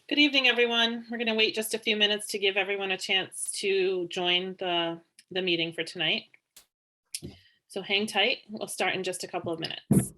Good evening, everyone. We're going to wait just a few minutes to give everyone a chance to join the meeting for tonight. So hang tight. We'll start in just a couple of minutes.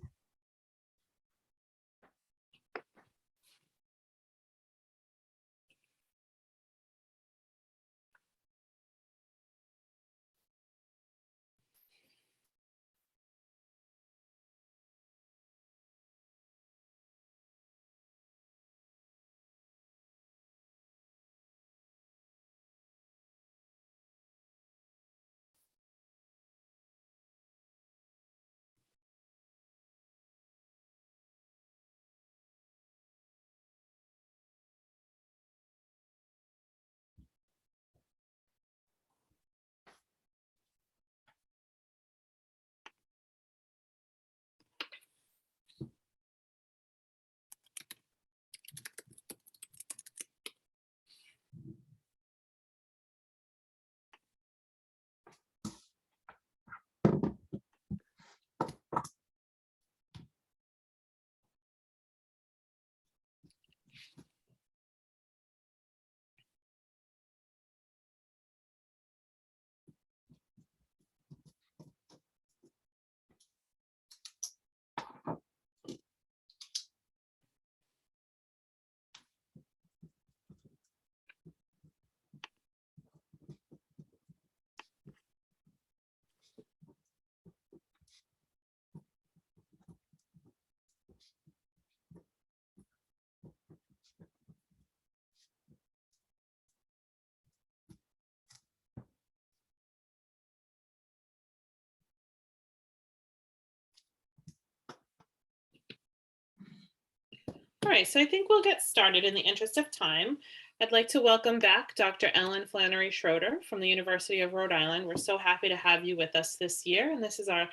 All right, so I think we'll get started in the interest of time. I'd like to welcome back Dr. Ellen Flannery Schroeder from the University of Rhode Island. We're so happy to have you with us this year, and this is our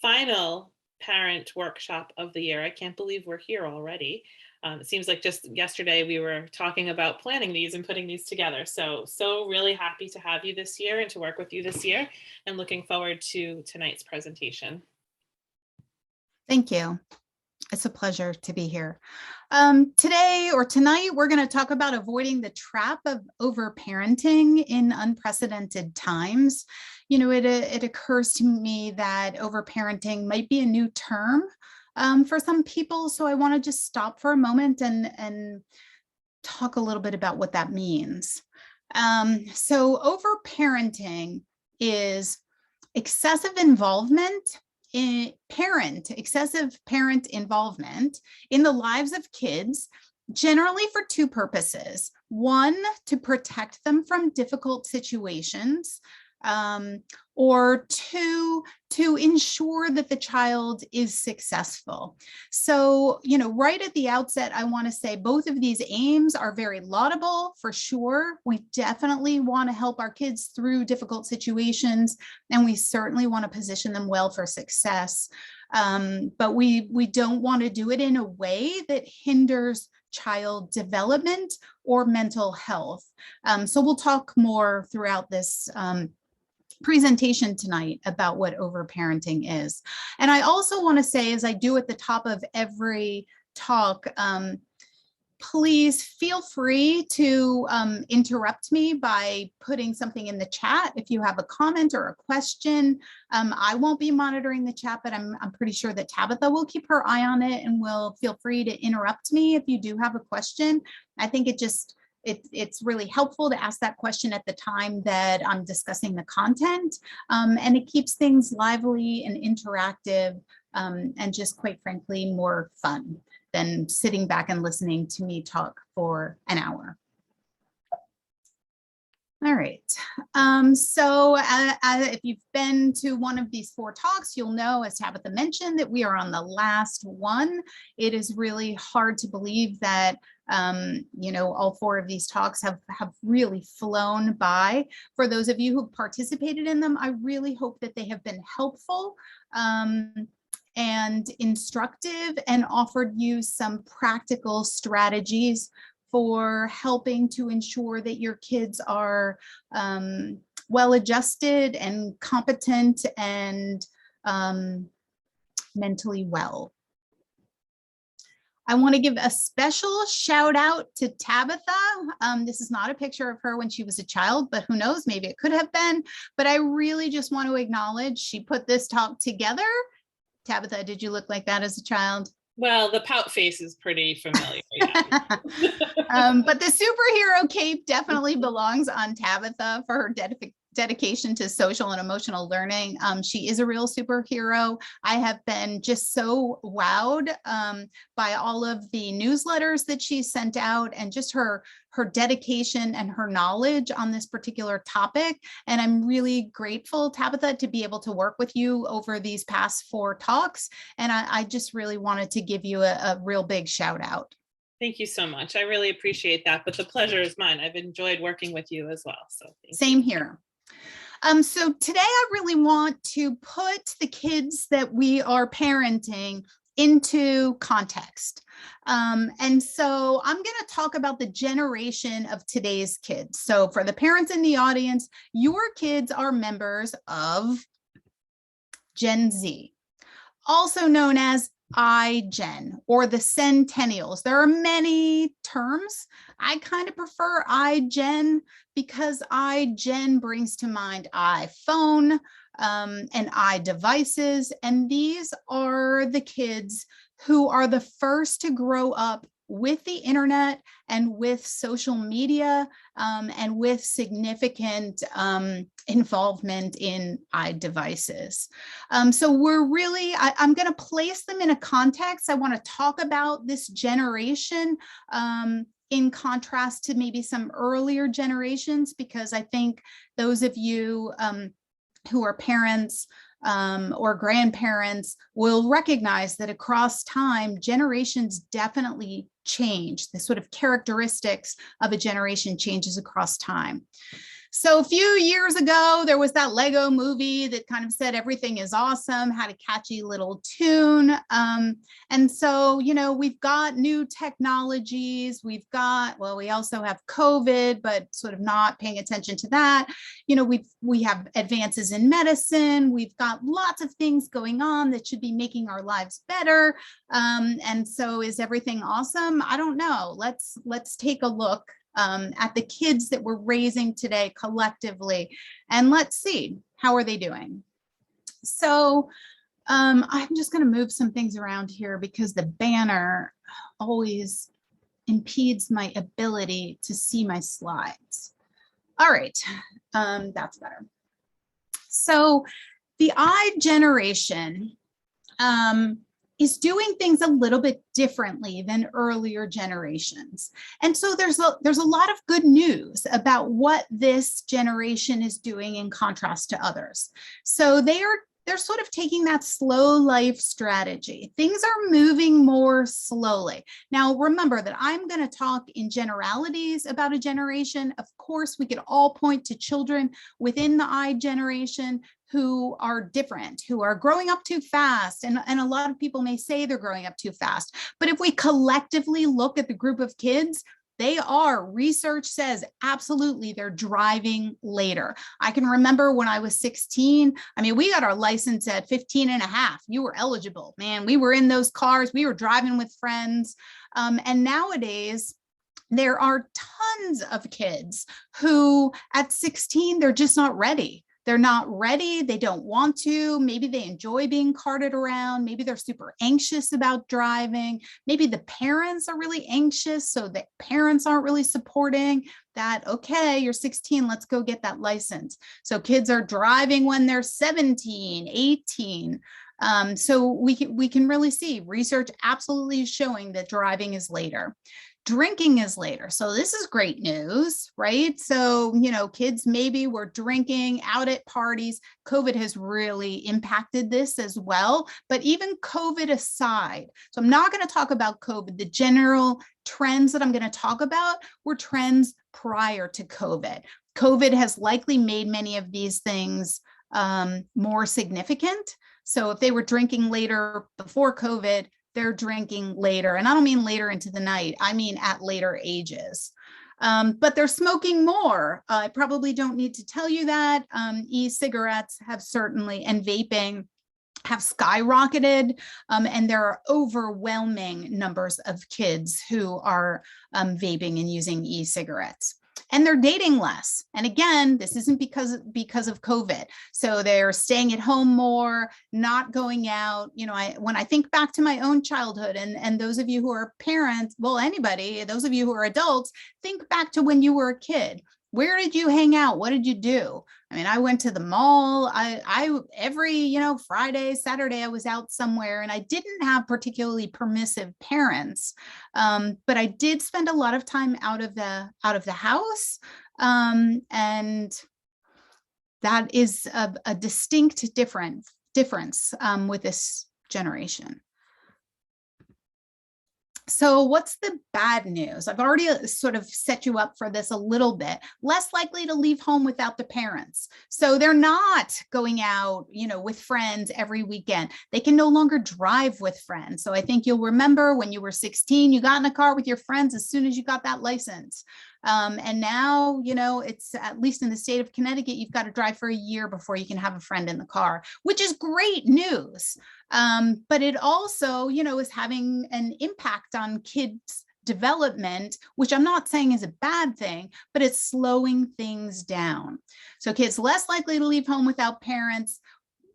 final parent workshop of the year. I can't believe we're here already. It seems like just yesterday we were talking about planning these and putting these together. So really happy to have you this year and to work with you this year, and looking forward to tonight's presentation. Thank you. It's a pleasure to be here. Tonight, we're going to talk about avoiding the trap of overparenting in unprecedented times. You know, it occurs to me that overparenting might be a new term for some people. So I want to just stop for a moment and talk a little bit about what that means. So overparenting is excessive parent involvement in the lives of kids, generally for two purposes. One, to protect them from difficult situations, or two, to ensure that the child is successful. So, you know, right at the outset, I want to say both of these aims are very laudable for sure. We definitely want to help our kids through difficult situations, and we certainly want to position them well for success. But we don't want to do it in a way that hinders child development or mental health. So we'll talk more throughout this presentation tonight about what overparenting is. And I also want to say, as I do at the top of every talk, please feel free to interrupt me by putting something in the chat. If you have a comment or a question, I won't be monitoring the chat, but I'm pretty sure that Tabitha will keep her eye on it and will feel free to interrupt me if you do have a question. I think it's really helpful to ask that question at the time that I'm discussing the content, and it keeps things lively and interactive, and just quite frankly, more fun than sitting back and listening to me talk for an hour. All right, so if you've been to one of these 4 talks, you'll know, as Tabitha mentioned, that we are on the last one. It is really hard to believe that you know, all 4 of these talks have really flown by. For those of you who participated in them, I really hope that they have been helpful and instructive, and offered you some practical strategies for helping to ensure that your kids are well-adjusted and competent and mentally well. I want to give a special shout out to Tabitha. This is not a picture of her when she was a child, but who knows, maybe it could have been. But I really just want to acknowledge she put this talk together. Tabitha, did you look like that as a child? Well, the pout face is pretty familiar. Yeah. But the superhero cape definitely belongs on Tabitha for her dedication to social and emotional learning. She is a real superhero. I have been just so wowed by all of the newsletters that she sent out and just her dedication and her knowledge on this particular topic. And I'm really grateful, Tabitha, to be able to work with you over these past 4 talks. And I just really wanted to give you a real big shout out. Thank you so much. I really appreciate that, but the pleasure is mine. I've enjoyed working with you as well. So same here. So today I really want to put the kids that we are parenting into context. And so I'm going to talk about the generation of today's kids. So for the parents in the audience, your kids are members of Gen Z, also known as iGen or the Centennials. There are many terms. I kind of prefer iGen because iGen brings to mind iPhone and iDevices. And these are the kids who are the first to grow up with the internet and with social media and with significant involvement in iDevices. So we're really, I'm going to place them in a context. I want to talk about this generation in contrast to maybe some earlier generations, because I think those of you who are parents or grandparents will recognize that across time, generations definitely change. The sort of characteristics of a generation changes across time. So a few years ago, there was that Lego movie that kind of said everything is awesome, had a catchy little tune. And so, you know, we've got new technologies. We've got, well, we also have COVID, but sort of not paying attention to that. You know, we have advances in medicine. We've got lots of things going on that should be making our lives better. And so is everything awesome? I don't know. Let's take a look at the kids that we're raising today collectively, and let's see, how are they doing? So I'm just going to move some things around here because the banner always impedes my ability to see my slides. All right, that's better. So the iGeneration is doing things a little bit differently than earlier generations. And so there's a lot of good news about what this generation is doing in contrast to others. So they're sort of taking that slow life strategy. Things are moving more slowly. Now, remember that I'm going to talk in generalities about a generation. Of course, we could all point to children within the iGeneration who are different, who are growing up too fast. And a lot of people may say they're growing up too fast. But if we collectively look at the group of kids, they are, research says, absolutely, they're driving later. I can remember when I was 16, I mean, we got our license at 15 and a half. You were eligible, man. We were in those cars. We were driving with friends. And nowadays, there are tons of kids who at 16, they're just not ready. They're not ready. They don't want to. Maybe they enjoy being carted around. Maybe they're super anxious about driving. Maybe the parents are really anxious, so the parents aren't really supporting that. Okay, you're 16, let's go get that license. So kids are driving when they're 17, 18. So we can really see research absolutely is showing that driving is later. Drinking is later. So this is great news, right? So, you know, kids maybe were drinking out at parties. COVID has really impacted this as well. But even COVID aside, so I'm not going to talk about COVID. The general trends that I'm going to talk about were trends prior to COVID. COVID has likely made many of these things more significant. So if they were drinking later before COVID, they're drinking later. And I don't mean later into the night. I mean at later ages. But they're smoking more. I probably don't need to tell you that. E-cigarettes have certainly, and vaping have skyrocketed, and there are overwhelming numbers of kids who are vaping and using e-cigarettes. And they're dating less. And again, this isn't because of COVID. So they're staying at home more, not going out. You know, when I think back to my own childhood, and those of you who are parents, well, anybody, those of you who are adults, think back to when you were a kid. Where did you hang out? What did you do? I mean, I went to the mall. I every, Friday, Saturday, I was out somewhere, and I didn't have particularly permissive parents. But I did spend a lot of time out of the house. And that is a distinct difference with this generation. So what's the bad news? I've already sort of set you up for this a little bit. Less likely to leave home without the parents. So they're not going out, with friends every weekend. They can no longer drive with friends. So I think you'll remember when you were 16, you got in a car with your friends as soon as you got that license. And now, it's, at least in the state of Connecticut, you've got to drive for a year before you can have a friend in the car, which is great news. But it also, is having an impact on kids' development, which I'm not saying is a bad thing, but it's slowing things down. So kids less likely to leave home without parents.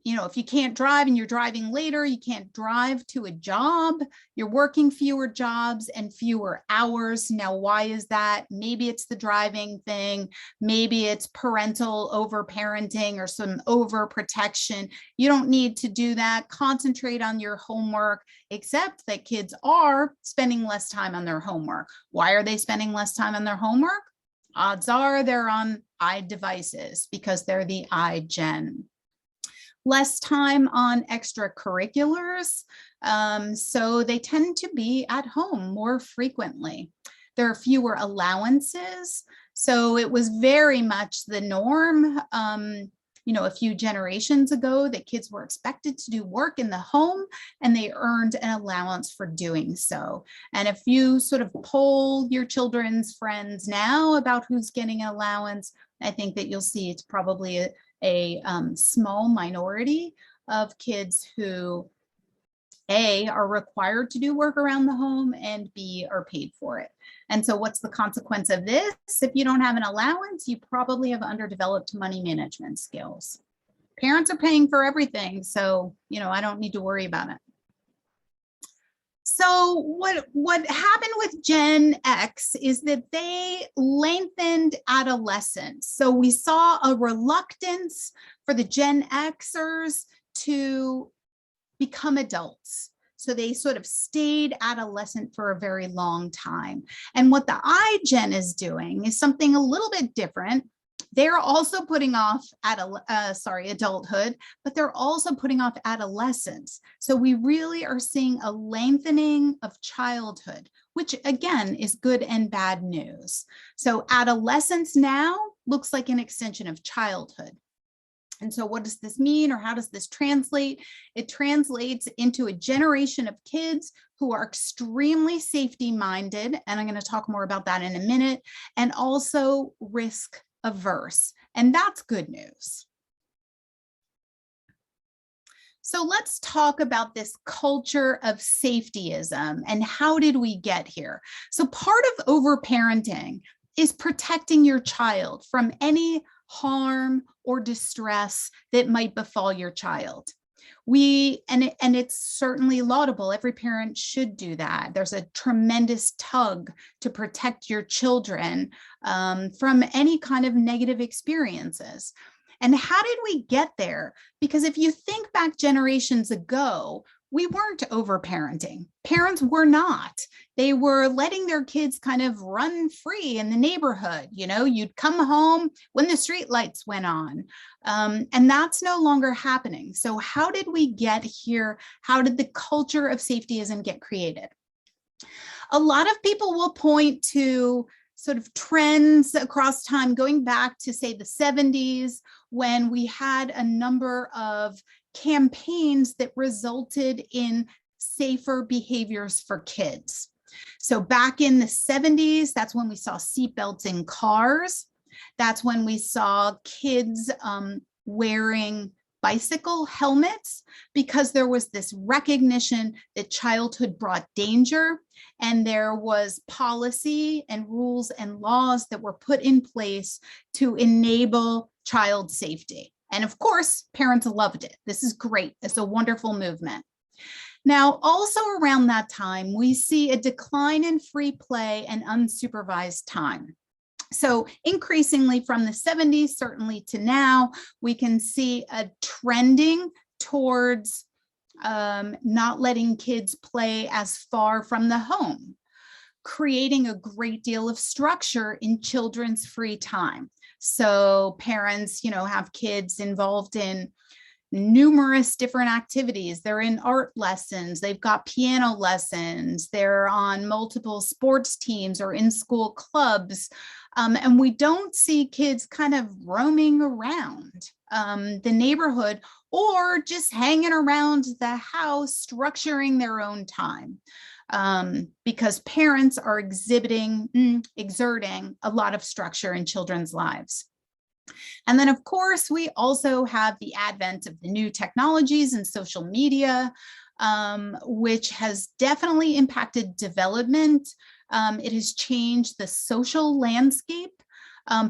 If you can't drive and you're driving later, you can't drive to a job, you're working fewer jobs and fewer hours. Now, why is that? Maybe it's the driving thing. Maybe it's parental overparenting or some overprotection. You don't need to do that. Concentrate on your homework, except that kids are spending less time on their homework. Why are they spending less time on their homework? Odds are they're on iDevices because they're the iGen. Less time on extracurriculars, so they tend to be at home more frequently. There are fewer allowances, so it was very much the norm, a few generations ago, that kids were expected to do work in the home and they earned an allowance for doing so. And if you sort of poll your children's friends now about who's getting an allowance, I think that you'll see it's probably a small minority of kids who A, are required to do work around the home, and B, are paid for it. And so what's the consequence of this? If you don't have an allowance, you probably have underdeveloped money management skills. Parents are paying for everything, so I don't need to worry about it. So what happened with Gen X is that they lengthened adolescence. So we saw a reluctance for the Gen Xers to become adults. So they sort of stayed adolescent for a very long time. And what the iGen is doing is something a little bit different. They're also putting off adulthood, but they're also putting off adolescence. So we really are seeing a lengthening of childhood, which again is good and bad news. So adolescence now looks like an extension of childhood. And so what does this mean, or how does this translate? It translates into a generation of kids who are extremely safety minded, and I'm going to talk more about that in a minute, and also risk averse. And that's good news. So let's talk about this culture of safetyism and how did we get here? So part of overparenting is protecting your child from any harm or distress that might befall your child. And it's certainly laudable. Every parent should do that. There's a tremendous tug to protect your children from any kind of negative experiences. And how did we get there? Because if you think back generations ago, we weren't overparenting. Parents were not. They were letting their kids kind of run free in the neighborhood. You'd come home when the street lights went on. And that's no longer happening. So how did we get here? How did the culture of safetyism get created? A lot of people will point to sort of trends across time, going back to, say, the 70s, when we had a number of campaigns that resulted in safer behaviors for kids. So back in the 70s, that's when we saw seatbelts in cars. That's when we saw kids wearing bicycle helmets because there was this recognition that childhood brought danger, and there was policy and rules and laws that were put in place to enable child safety. And of course, parents loved it. This is great. It's a wonderful movement. Now, also around that time, we see a decline in free play and unsupervised time. So increasingly from the 70s, certainly to now, we can see a trending towards not letting kids play as far from the home, creating a great deal of structure in children's free time. So parents, have kids involved in numerous different activities. They're in art lessons, they've got piano lessons, they're on multiple sports teams or in school clubs. And we don't see kids kind of roaming around the neighborhood or just hanging around the house, structuring their own time. Because parents are exerting a lot of structure in children's lives. And then, of course, we also have the advent of the new technologies and social media, which has definitely impacted development. It has changed the social landscape,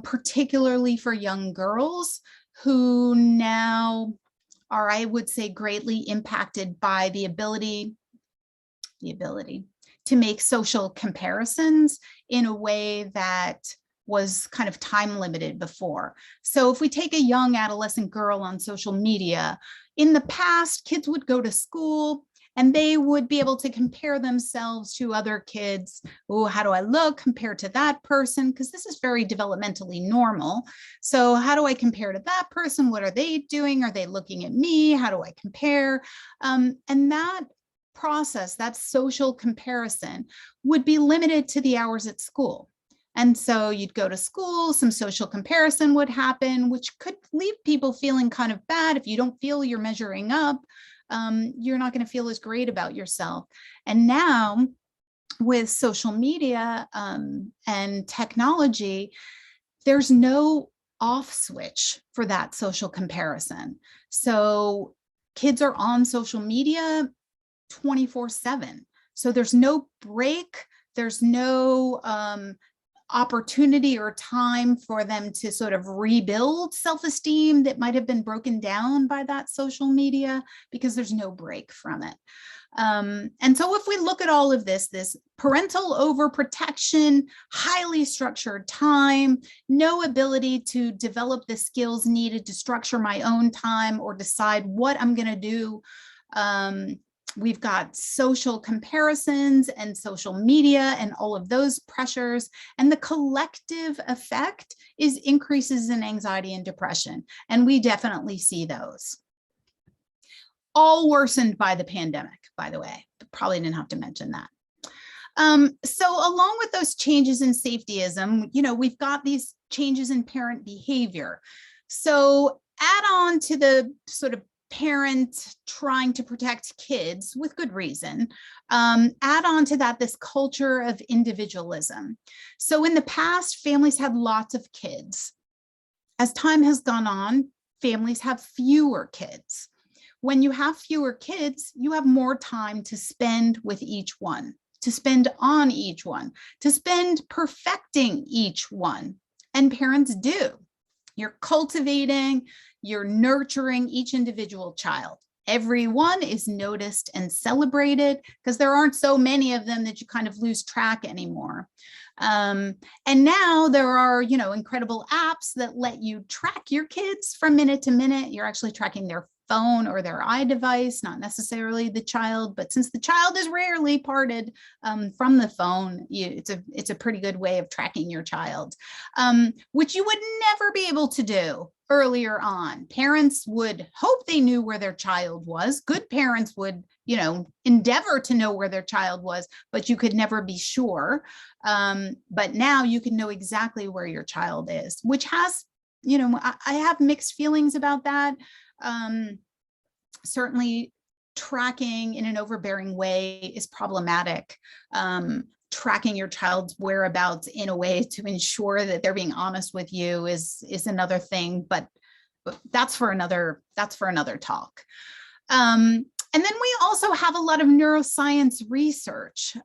particularly for young girls who now are, I would say, greatly impacted by the ability to make social comparisons in a way that was kind of time limited before. So if we take a young adolescent girl on social media, in the past, kids would go to school and they would be able to compare themselves to other kids. Oh, how do I look compared to that person? Because this is very developmentally normal. So how do I compare to that person? What are they doing? Are they looking at me? How do I compare? And that process, that social comparison, would be limited to the hours at school. And so you'd go to school, some social comparison would happen, which could leave people feeling kind of bad. If you don't feel you're measuring up, you're not going to feel as great about yourself. And now with social media and technology, there's no off switch for that social comparison. So kids are on social media 24/7. So there's no break. There's no opportunity or time for them to sort of rebuild self-esteem that might have been broken down by that social media, because there's no break from it. And so if we look at all of this parental overprotection, highly structured time, no ability to develop the skills needed to structure my own time or decide what I'm going to do. We've got social comparisons and social media and all of those pressures. And the collective effect is increases in anxiety and depression. And we definitely see those. All worsened by the pandemic, by the way. Probably didn't have to mention that. So along with those changes in safetyism, we've got these changes in parent behavior. So add on to the sort of parent trying to protect kids with good reason, add on to that this culture of individualism. So in the past, families had lots of kids. As time has gone on, families have fewer kids. When you have fewer kids, you have more time to spend with each one, to spend on each one, to spend perfecting each one. And parents do. You're cultivating, you're nurturing each individual child. Everyone is noticed and celebrated because there aren't so many of them that you kind of lose track anymore. And now there are, incredible apps that let you track your kids from minute to minute. You're actually tracking their phone or their iDevice, not necessarily the child, but since the child is rarely parted from the phone, it's a pretty good way of tracking your child, which you would never be able to do earlier on. Parents would hope they knew where their child was. Good parents would, endeavor to know where their child was, but you could never be sure. But now you can know exactly where your child is, which has, I have mixed feelings about that. Certainly tracking in an overbearing way is problematic. Tracking your child's whereabouts in a way to ensure that they're being honest with you is another thing. But that's for another talk. And then we also have a lot of neuroscience research,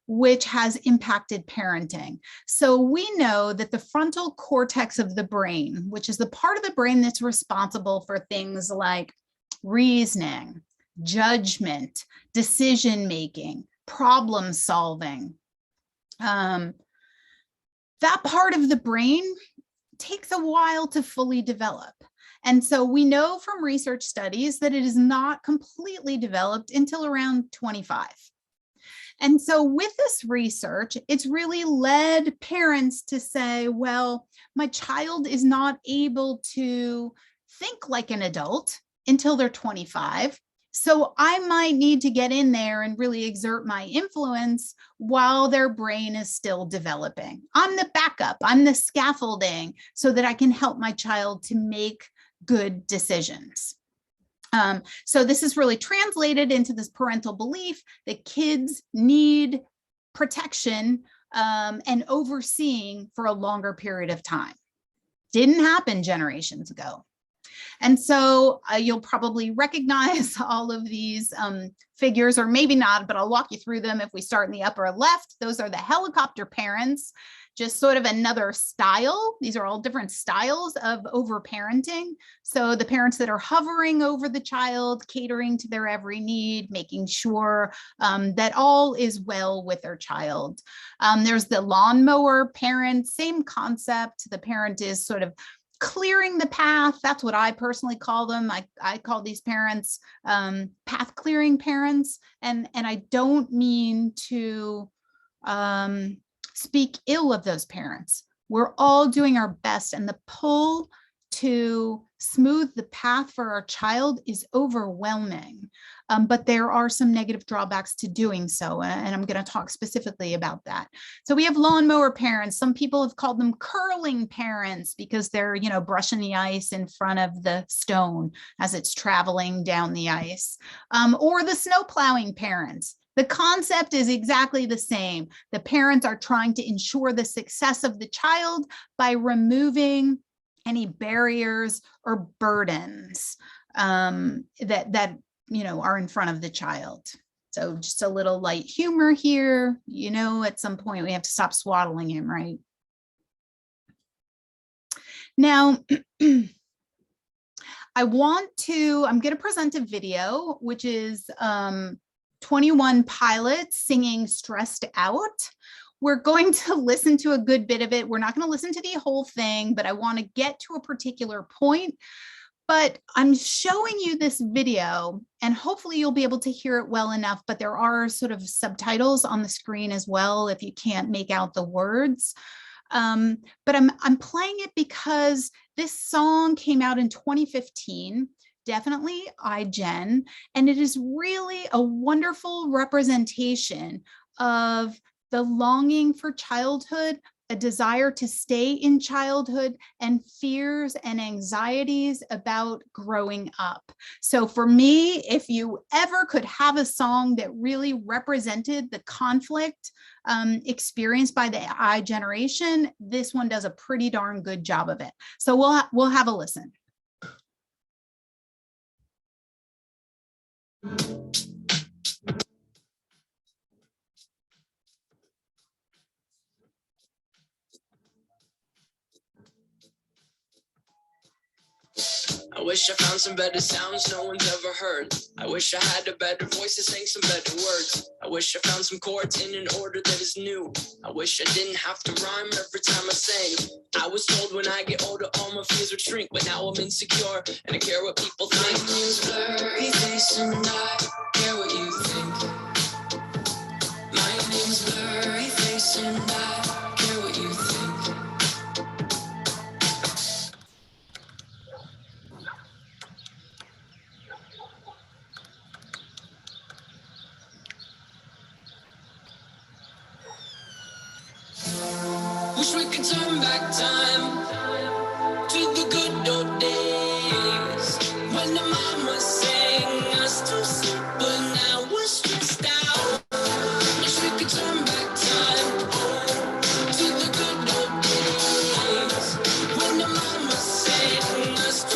which has impacted parenting. So we know that the frontal cortex of the brain, which is the part of the brain that's responsible for things like reasoning, judgment, decision-making, problem solving, that part of the brain takes a while to fully develop. And so we know from research studies that it is not completely developed until around 25. And so with this research, it's really led parents to say, well, my child is not able to think like an adult until they're 25. So I might need to get in there and really exert my influence while their brain is still developing. I'm the backup, I'm the scaffolding so that I can help my child to make good decisions. So this is really translated into this parental belief that kids need protection and overseeing for a longer period of time. Didn't happen generations ago. And so you'll probably recognize all of these figures, or maybe not, but I'll walk you through them. If we start in the upper left, those are the helicopter parents, just sort of another style. These are all different styles of overparenting. So the parents that are hovering over the child, catering to their every need, making sure that all is well with their child. There's the lawnmower parent, same concept. The parent is sort of clearing the path. That's what I personally call them. I call these parents path clearing parents. And I don't mean to speak ill of those parents. We're all doing our best, and the pull to smooth the path for our child is overwhelming. But there are some negative drawbacks to doing so, and I'm going to talk specifically about that. So we have lawnmower parents. Some people have called them curling parents because they're, brushing the ice in front of the stone as it's traveling down the ice, or the snow plowing parents. The concept is exactly the same. The parents are trying to ensure the success of the child by removing any barriers or burdens that are in front of the child. So just a little light humor here. At some point we have to stop swaddling him, right? Now, I'm going to present a video, which is 21 pilots singing Stressed Out. We're going to listen to a good bit of it. We're not going to listen to the whole thing, but I want to get to a particular point. But I'm showing you this video, and hopefully you'll be able to hear it well enough, but there are sort of subtitles on the screen as well if you can't make out the words. But I'm playing it because this song came out in 2015, definitely iGen, and it is really a wonderful representation of the longing for childhood, a desire to stay in childhood, and fears and anxieties about growing up. So for me, if you ever could have a song that really represented the conflict experienced by the I generation, this one does a pretty darn good job of it. So we'll have a listen. I wish I found some better sounds no one's ever heard. I wish I had a better voice to sing some better words. I wish I found some chords in an order that is new. I wish I didn't have to rhyme every time I sang. I was told when I get older all my fears would shrink, but now I'm insecure and I care what people think. My name's blurry face and I care what you think. My name's blurry face and I care what you think. Wish we could turn back time to the good old days when the mama sang us to sleep, but now we're stressed out. Wish we could turn back time to the good old days when the mama sang us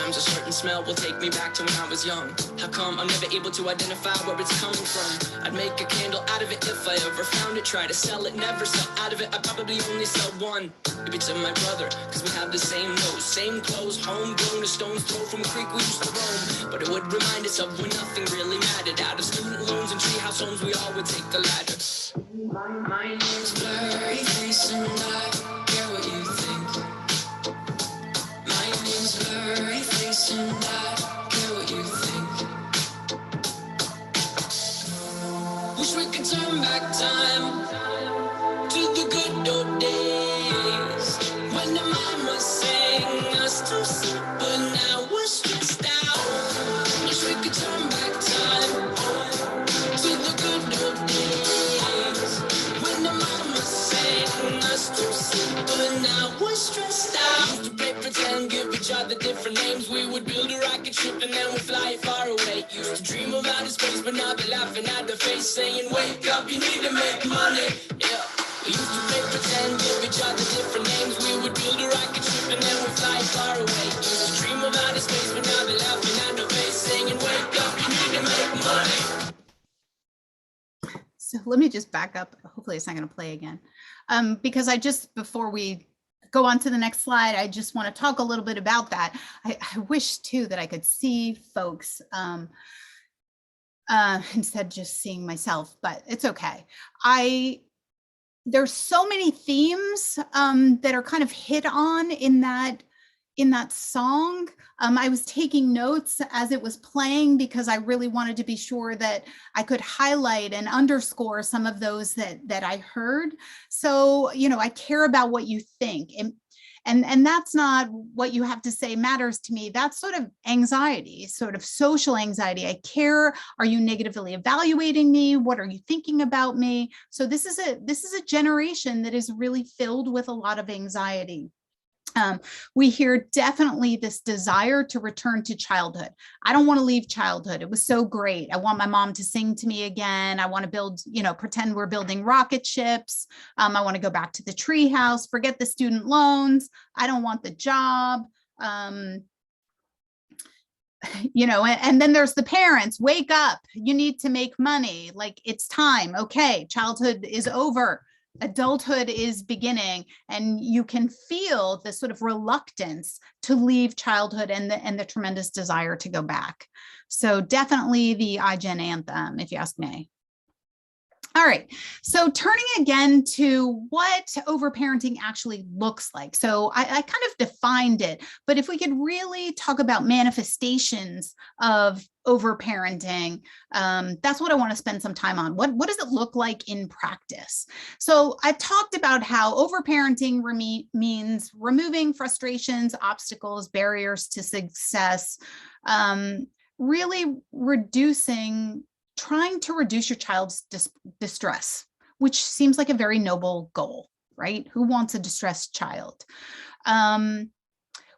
Sometimes a certain smell will take me back to when I was young. How come I'm never able to identify where it's coming from? I'd make a candle out of it if I ever found it. Try to sell it, never sell out of it. I probably only sell one. Maybe to my brother, cause we have the same nose, same clothes, homegrown, a stone's throw from a creek we used to roam. But it would remind us of when nothing really mattered. Out of student loans and treehouse homes, we all would take the ladder. My name's Blurry Face and I care what you think. My name's Blurry Face and I care what you think. Wish we could turn back time to the good old days when the mama sang us to sleep, but now we're stressed out. Wish we could turn back time to the good old days when the mama sang us to sleep, but now we're stressed out. Used to play pretend, give each other different names. We would build a rocket ship and then we'd fly far away. Used to dream of outer space, but now they're laughing at the face, saying, wake up, you need to make money. Yeah. We used to play pretend, give each other different names. We would build a rocket ship and then we'd fly far away. Used to dream of outer space, but now they're laughing at the face, saying, wake up, you need to make money. So let me just back up. Hopefully it's not going to play again. Because before we go on to the next slide, I just want to talk a little bit about that. I wish too that I could see folks instead of just seeing myself, but it's okay. There's so many themes that are kind of hit on in that song. I was taking notes as it was playing because I really wanted to be sure that I could highlight and underscore some of those that I heard. So, I care about what you think. And that's not what you have to say matters to me. That's sort of anxiety, sort of social anxiety. I care. Are you negatively evaluating me? What are you thinking about me? So this is a generation that is really filled with a lot of anxiety. We hear definitely this desire to return to childhood. I don't want to leave childhood. It was so great. I want my mom to sing to me again. I want to build, pretend we're building rocket ships. I want to go back to the tree house, forget the student loans. I don't want the job. And then there's the parents, wake up, you need to make money. Like, it's time. Okay, childhood is over. Adulthood is beginning, and you can feel the sort of reluctance to leave childhood and the tremendous desire to go back. So definitely the iGen anthem, if you ask me. All right, so turning again to what overparenting actually looks like. So I kind of defined it, but if we could really talk about manifestations of overparenting, that's what I want to spend some time on. What does it look like in practice? So I've talked about how overparenting means removing frustrations, obstacles, barriers to success, really trying to reduce your child's distress, which seems like a very noble goal, right? Who wants a distressed child?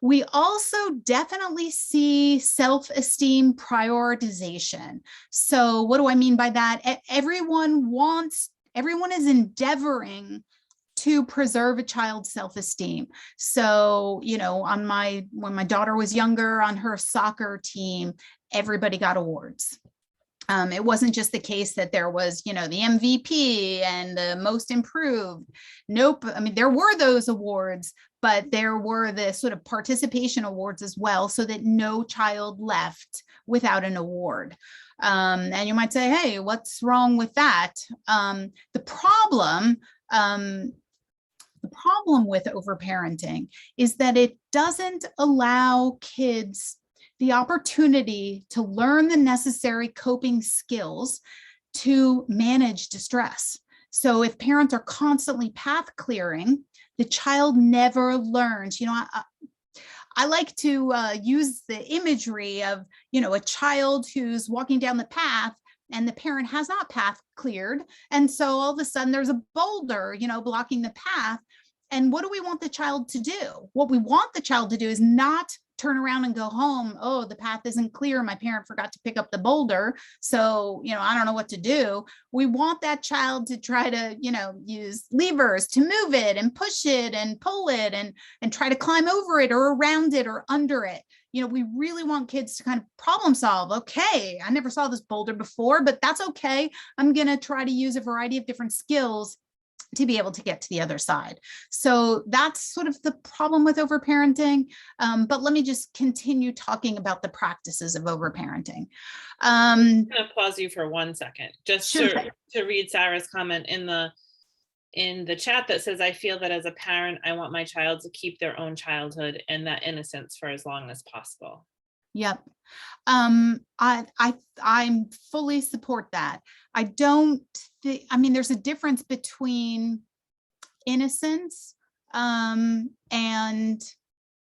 We also definitely see self-esteem prioritization. So what do I mean by that? Everyone is endeavoring to preserve a child's self-esteem. So, when my daughter was younger, on her soccer team, everybody got awards. It wasn't just the case that there was, the MVP and the most improved. Nope. I mean, there were those awards, but there were the sort of participation awards as well, so that no child left without an award. And you might say, hey, what's wrong with that? The problem with overparenting is that it doesn't allow kids the opportunity to learn the necessary coping skills to manage distress. So if parents are constantly path clearing, the child never learns. I like to use the imagery of, a child who's walking down the path and the parent has not path cleared. And so all of a sudden there's a boulder, blocking the path. And what do we want the child to do? What we want the child to do is not turn around and go home. Oh, the path isn't clear. My parent forgot to pick up the boulder. So, I don't know what to do. We want that child to try to, use levers to move it and push it and pull it and try to climb over it or around it or under it. We really want kids to kind of problem solve. Okay, I never saw this boulder before, but that's okay. I'm going to try to use a variety of different skills to be able to get to the other side. So that's sort of the problem with overparenting. But let me just continue talking about the practices of overparenting. I'm going to pause you for 1 second, just Sure. to read Sarah's comment in the chat that says, I feel that as a parent, I want my child to keep their own childhood and that innocence for as long as possible. Yep. I fully support that. I don't think, there's a difference between innocence, and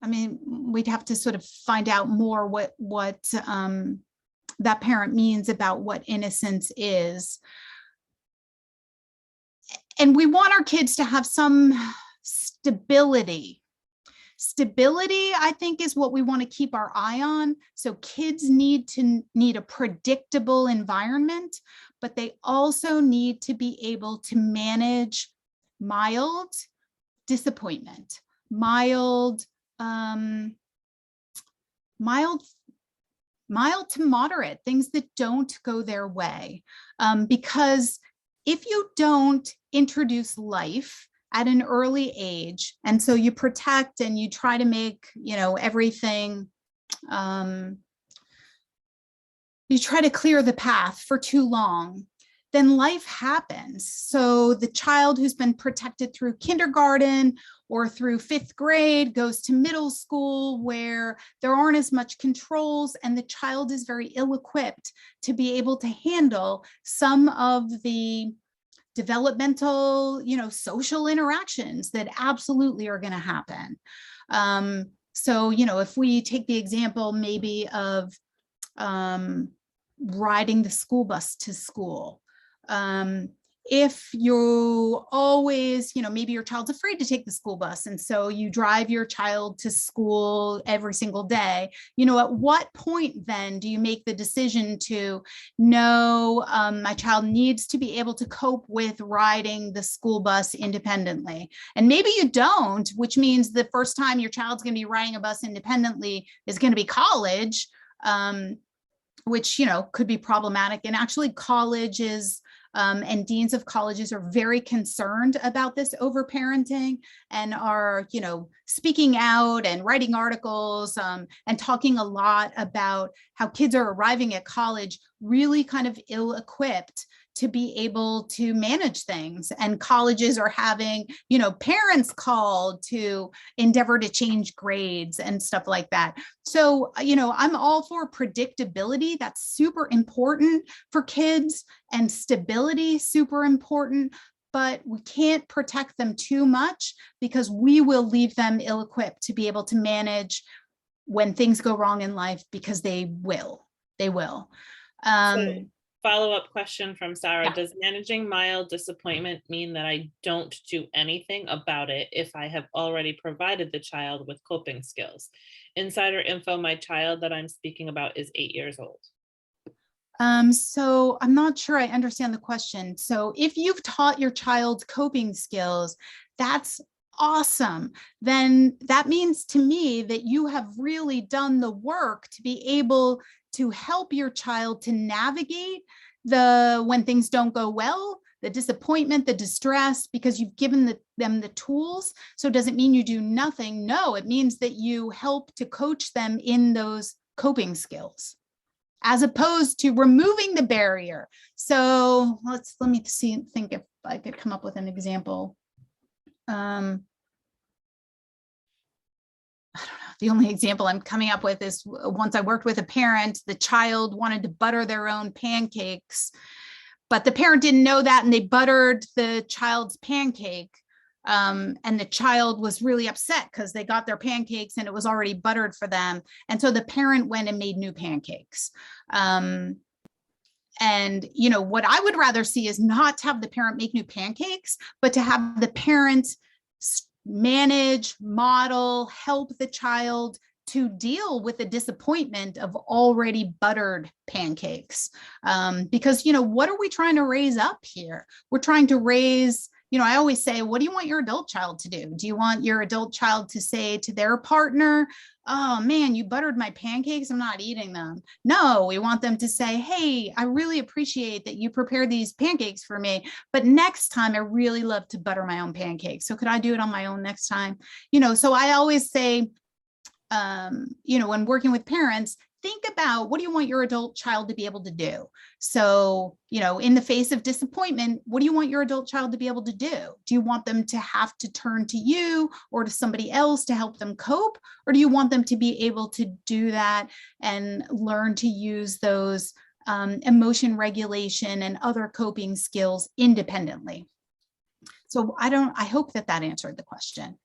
we'd have to sort of find out more what that parent means about what innocence is. And we want our kids to have some stability. Stability, I think, is what we want to keep our eye on. So kids need a predictable environment, but they also need to be able to manage mild disappointment, mild to moderate, things that don't go their way. Because if you don't introduce life at an early age, and so you protect and you try to make, everything, you try to clear the path for too long, then life happens. So the child who's been protected through kindergarten or through 5th grade goes to middle school where there aren't as much controls, and the child is very ill-equipped to be able to handle some of the developmental, social interactions that absolutely are going to happen. So, if we take the example maybe of riding the school bus to school, if you always, maybe your child's afraid to take the school bus, and so you drive your child to school every single day, at what point then do you make the decision to, no, my child needs to be able to cope with riding the school bus independently? And maybe you don't, which means the first time your child's going to be riding a bus independently is going to be college, which, could be problematic. And actually colleges and deans of colleges are very concerned about this overparenting and are, speaking out and writing articles and talking a lot about how kids are arriving at college really kind of ill-equipped to be able to manage things. And colleges are having, parents called to endeavor to change grades and stuff like that. So, I'm all for predictability. That's super important for kids, and stability, super important. But we can't protect them too much because we will leave them ill-equipped to be able to manage when things go wrong in life, because they will. Follow-up question from Sarah. Yeah. Does managing mild disappointment mean that I don't do anything about it if I have already provided the child with coping skills? Insider info, my child that I'm speaking about is 8 years old. So I'm not sure I understand the question. So if you've taught your child coping skills, that's awesome. Then that means to me that you have really done the work to be able to help your child to navigate when things don't go well, the disappointment, the distress, because you've given them the tools. So it doesn't mean you do nothing. No, it means that you help to coach them in those coping skills, as opposed to removing the barrier. So let me think if I could come up with an example. I don't know. The only example I'm coming up with is once I worked with a parent, the child wanted to butter their own pancakes, but the parent didn't know that, and they buttered the child's pancake. And the child was really upset because they got their pancakes and it was already buttered for them. And so the parent went and made new pancakes. And, what I would rather see is not to have the parent make new pancakes, but to have the parent manage, model, help the child to deal with the disappointment of already buttered pancakes. Because, what are we trying to raise up here? We're trying to raise, I always say, what do you want your adult child to do? Do you want your adult child to say to their partner, oh man, you buttered my pancakes, I'm not eating them? No, we want them to say, hey, I really appreciate that you prepared these pancakes for me, but next time I really love to butter my own pancakes. So could I do it on my own next time? So I always say, when working with parents, think about what do you want your adult child to be able to do? So, in the face of disappointment, what do you want your adult child to be able to do? Do you want them to have to turn to you or to somebody else to help them cope? Or do you want them to be able to do that and learn to use those emotion regulation and other coping skills independently? So I hope that answered the question.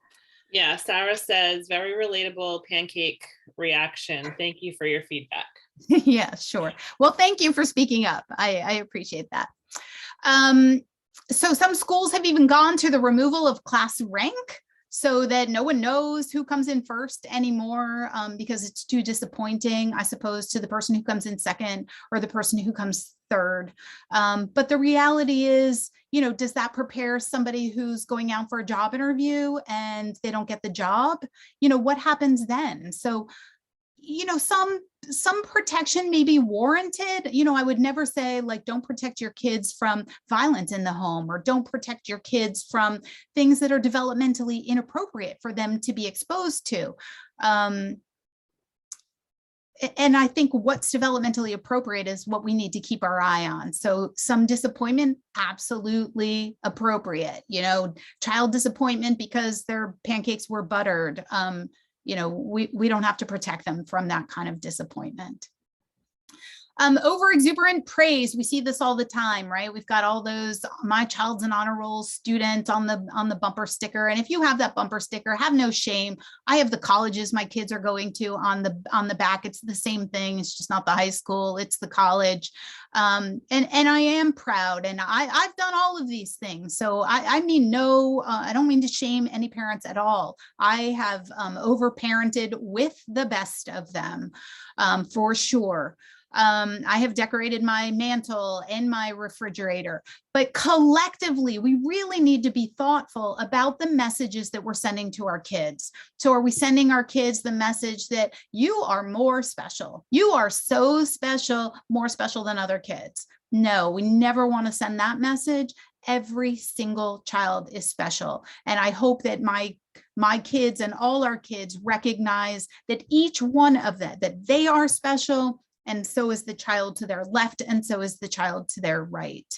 Yeah, Sarah says, very relatable pancake reaction. Thank you for your feedback. Yeah, sure. Well, thank you for speaking up. I appreciate that. So some schools have even gone to the removal of class rank so that no one knows who comes in first anymore, because it's too disappointing, I suppose, to the person who comes in second or the person who comes third. But the reality is, does that prepare somebody who's going out for a job interview and they don't get the job? What happens then? So, some protection may be warranted. I would never say, like, don't protect your kids from violence in the home, or don't protect your kids from things that are developmentally inappropriate for them to be exposed to. And I think what's developmentally appropriate is what we need to keep our eye on. So some disappointment, absolutely appropriate. Child disappointment because their pancakes were buttered. We don't have to protect them from that kind of disappointment. Over exuberant praise, we see this all the time, right? We've got all those "my child's an honor roll student" on the bumper sticker, and if you have that bumper sticker, have no shame. I have the colleges my kids are going to on the back. It's the same thing. It's just not the high school; it's the college. And I am proud, and I've done all of these things. So I mean, no, I don't mean to shame any parents at all. I have overparented with the best of them, for sure. I have decorated my mantle and my refrigerator, but collectively, we really need to be thoughtful about the messages that we're sending to our kids. So are we sending our kids the message that you are more special? You are so special, more special than other kids? No, we never want to send that message. Every single child is special. And I hope that my kids and all our kids recognize that each one of them, that they are special. And so is the child to their left, and so is the child to their right.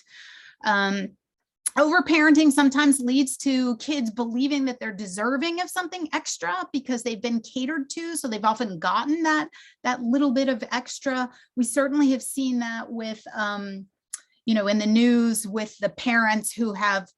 Overparenting sometimes leads to kids believing that they're deserving of something extra because they've been catered to. So they've often gotten that little bit of extra. We certainly have seen that with, in the news with the parents who have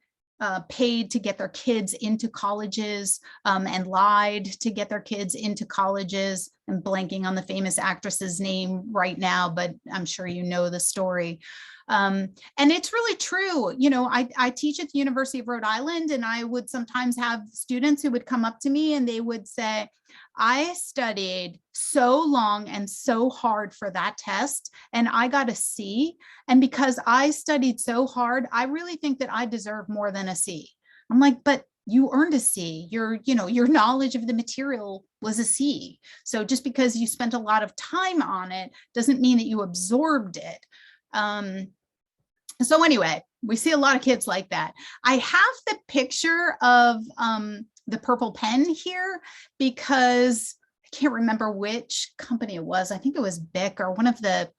paid to get their kids into colleges and lied to get their kids into colleges. I'm blanking on the famous actress's name right now, but I'm sure you know the story. And it's really true. I teach at the University of Rhode Island, and I would sometimes have students who would come up to me and they would say, I studied so long and so hard for that test, and I got a C. And because I studied so hard, I really think that I deserve more than a C. I'm like, but you earned a C. Your knowledge of the material was a C. So just because you spent a lot of time on it doesn't mean that you absorbed it. So anyway, we see a lot of kids like that. I have the picture of the purple pen here because I can't remember which company it was. I think it was Bic, or one of the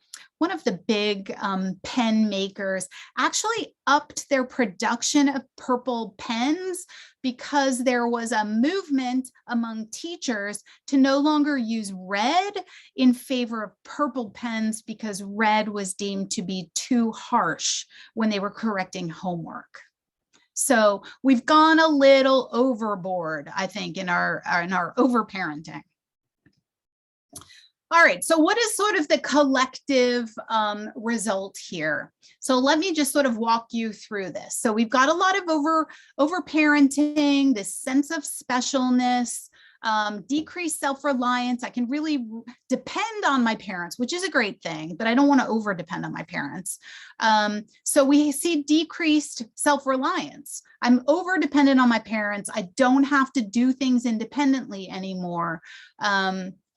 big pen makers actually upped their production of purple pens because there was a movement among teachers to no longer use red in favor of purple pens because red was deemed to be too harsh when they were correcting homework. So we've gone a little overboard, I think, in our overparenting. All right, so what is sort of the collective result here? So let me just sort of walk you through this. So we've got a lot of overparenting, this sense of specialness. decrease self-reliance. I can really depend on my parents, which is a great thing, but I don't want to over depend on my parents. So we see decreased self-reliance. I'm over dependent on my parents. I don't have to do things independently anymore.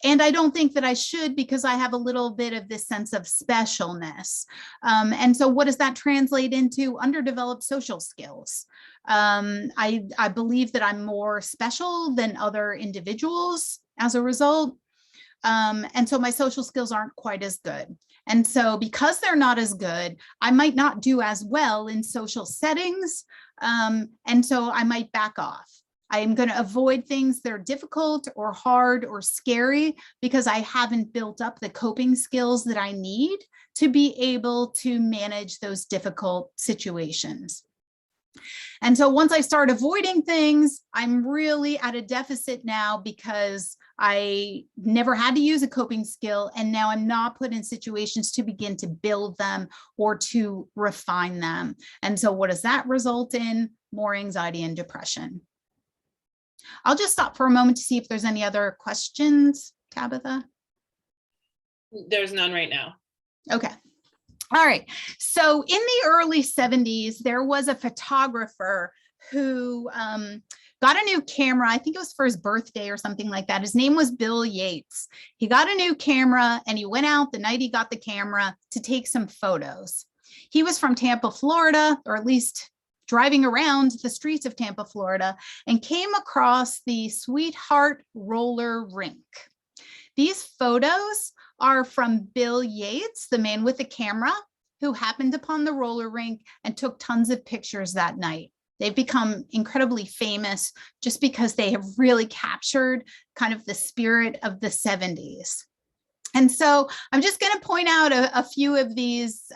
And I don't think that I should, because I have a little bit of this sense of specialness. And so what does that translate into? Underdeveloped social skills. I believe that I'm more special than other individuals as a result. And so my social skills aren't quite as good. And so because they're not as good, I might not do as well in social settings. And so I might back off. I am going to avoid things that are difficult or hard or scary because I haven't built up the coping skills that I need to be able to manage those difficult situations. And so once I start avoiding things, I'm really at a deficit now because I never had to use a coping skill, and now I'm not put in situations to begin to build them or to refine them. And so what does that result in? More anxiety and depression. I'll just stop for a moment to see if there's any other questions, Tabitha. There's none right now. Okay. All right. So in the early 70s, there was a photographer who got a new camera. I think it was for his birthday or something like that. His name was Bill Yates. He got a new camera and he went out the night he got the camera to take some photos. He was from Tampa, Florida, or at least driving around the streets of Tampa, Florida, and came across the Sweetheart Roller Rink. These photos are from Bill Yates, the man with the camera, who happened upon the roller rink and took tons of pictures that night. They've become incredibly famous just because they have really captured kind of the spirit of the 70s. And so I'm just going to point out a few of these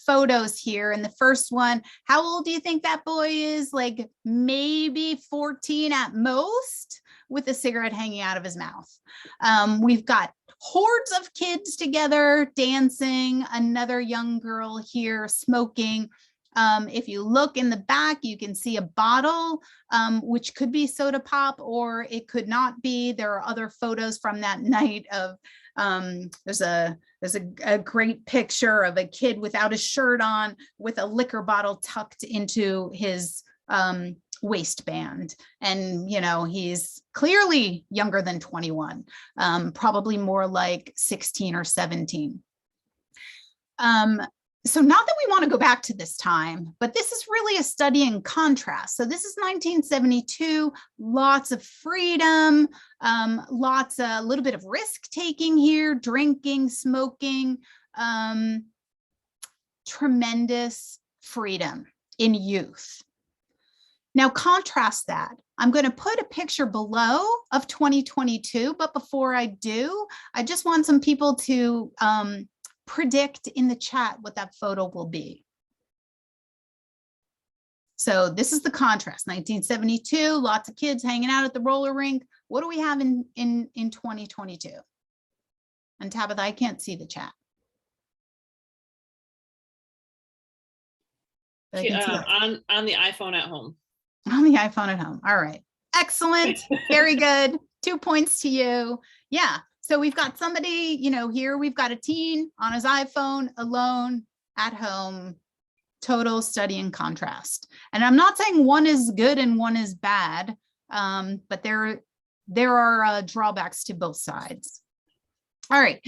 photos here. And the first one, how old do you think that boy is? Like maybe 14 at most, with a cigarette hanging out of his mouth. We've got hordes of kids together dancing, another young girl here smoking. If you look in the back, you can see a bottle, which could be soda pop or it could not be. There are other photos from that night of there's a great picture of a kid without a shirt on with a liquor bottle tucked into his waistband. And, you know, he's clearly younger than 21, probably more like 16 or 17. So not that we want to go back to this time, but this is really a study in contrast. So this is 1972, lots of freedom, a little bit of risk taking here, drinking, smoking, tremendous freedom in youth. Now contrast that. I'm going to put a picture below of 2022, but before I do, I just want some people to predict in the chat what that photo will be. So this is the contrast, 1972, lots of kids hanging out at the roller rink. What do we have in 2022? And Tabitha, I can't see the chat. On the iPhone at home. On the iPhone at home. All right. Excellent. Very good. 2 points to you. Yeah. So we've got somebody, you know, here we've got a teen on his iPhone alone at home, total study in contrast. And I'm not saying one is good and one is bad, but there are drawbacks to both sides. All right.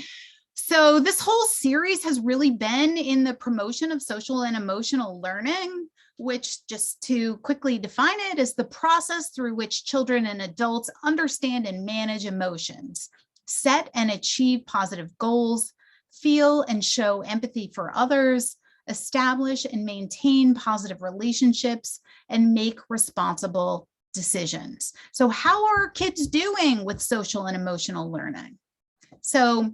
So this whole series has really been in the promotion of social and emotional learning, which, just to quickly define it, is the process through which children and adults understand and manage emotions, set and achieve positive goals, feel and show empathy for others, establish and maintain positive relationships, and make responsible decisions. So how are kids doing with social and emotional learning? So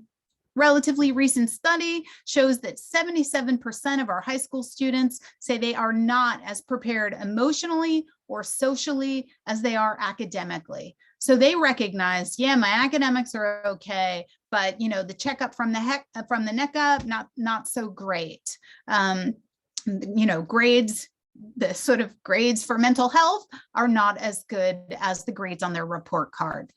relatively recent study shows that 77% of our high school students say they are not as prepared emotionally or socially as they are academically. So they recognize, yeah, my academics are okay, but you know, the checkup from the neck up, not so great. You know, grades the sort of grades for mental health are not as good as the grades on their report card.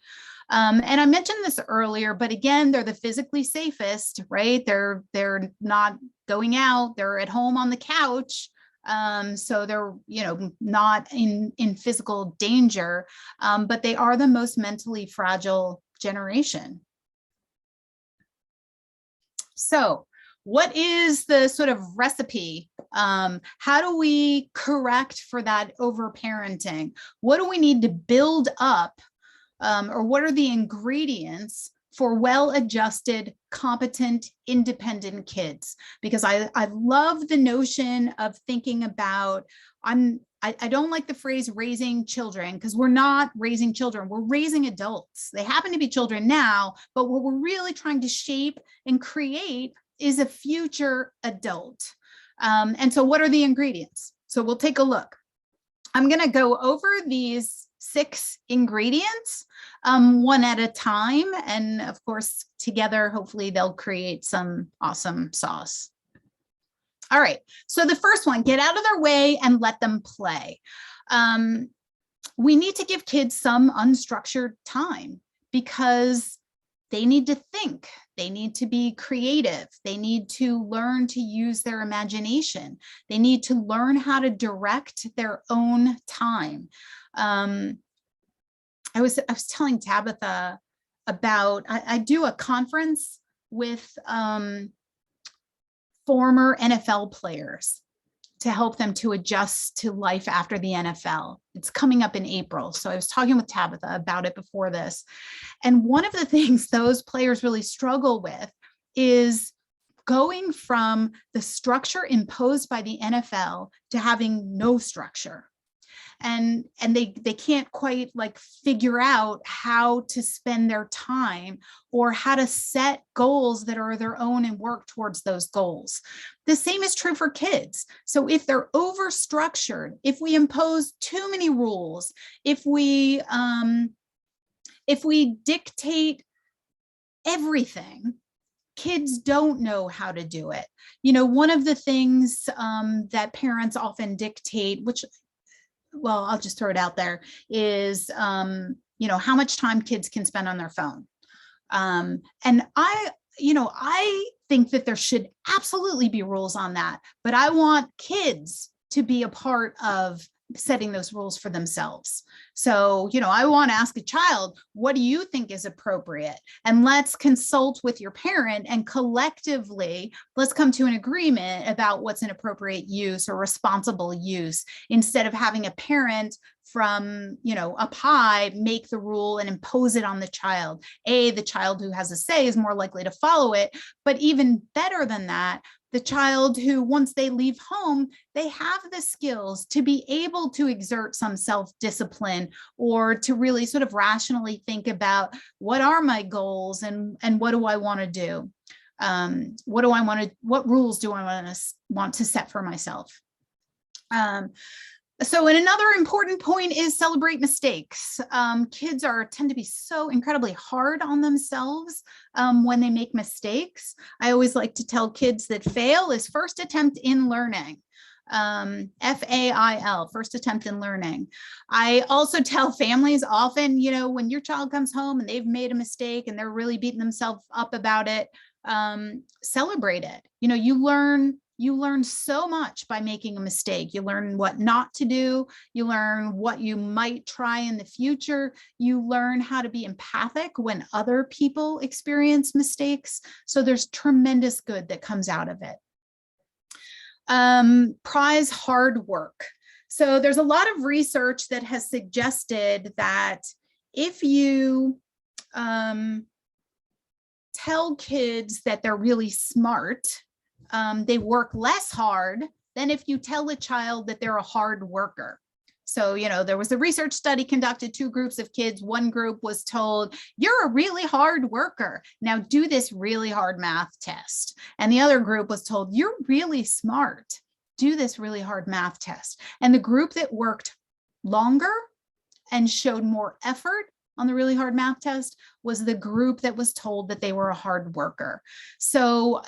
And I mentioned this earlier, but again, they're the physically safest, right? They're not going out, they're at home on the couch. So they're, not in physical danger, but they are the most mentally fragile generation. So what is the sort of recipe? How do we correct for that overparenting? What do we need to build up? Or what are the ingredients for well-adjusted, competent, independent kids? Because I love the notion of thinking about, I don't like the phrase raising children, because we're not raising children, we're raising adults. They happen to be children now, but what we're really trying to shape and create is a future adult. And so what are the ingredients? So we'll take a look. I'm going to go over these 6 ingredients one at a time. And of course, together, hopefully they'll create some awesome sauce. All right, so the first one, get out of their way and let them play. We need to give kids some unstructured time because they need to think, they need to be creative, they need to learn to use their imagination, they need to learn how to direct their own time. I was telling Tabitha about, I do a conference with former NFL players to help them to adjust to life after the NFL. It's coming up in April. So I was talking with Tabitha about it before this. And one of the things those players really struggle with is going from the structure imposed by the NFL to having no structure. And they can't quite like figure out how to spend their time or how to set goals that are their own and work towards those goals. The same is true for kids. So if they're over structured, if we impose too many rules, if we dictate everything, kids don't know how to do it. One of the things that parents often dictate, which, well, I'll just throw it out there, is, how much time kids can spend on their phone. And I think that there should absolutely be rules on that, but I want kids to be a part of setting those rules for themselves. So, I want to ask a child, what do you think is appropriate? And let's consult with your parent and collectively, let's come to an agreement about what's an appropriate use or responsible use, instead of having a parent from, up high make the rule and impose it on the child. The child who has a say is more likely to follow it, but even better than that, the child who, once they leave home, they have the skills to be able to exert some self-discipline or to really sort of rationally think about, what are my goals and what do I want to do? What rules do I want to set for myself? So, and another important point is celebrate mistakes. Kids tend to be so incredibly hard on themselves when they make mistakes. I always like to tell kids that fail is first attempt in learning. FAIL, first attempt in learning. I also tell families often, when your child comes home and they've made a mistake and they're really beating themselves up about it, celebrate it. You learn so much by making a mistake. You learn what not to do. You learn what you might try in the future. You learn how to be empathic when other people experience mistakes. So there's tremendous good that comes out of it. Prize hard work. So there's a lot of research that has suggested that if you tell kids that they're really smart, they work less hard than if you tell a child that they're a hard worker. So, there was a research study conducted, 2 groups of kids. One group was told, you're a really hard worker. Now do this really hard math test. And the other group was told, you're really smart. Do this really hard math test. And the group that worked longer and showed more effort on the really hard math test was the group that was told that they were a hard worker. So,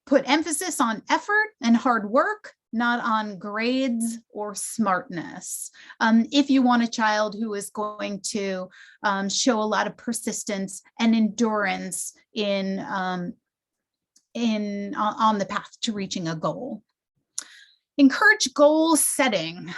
put emphasis on effort and hard work, not on grades or smartness. If you want a child who is going to show a lot of persistence and endurance on the path to reaching a goal. Encourage goal setting.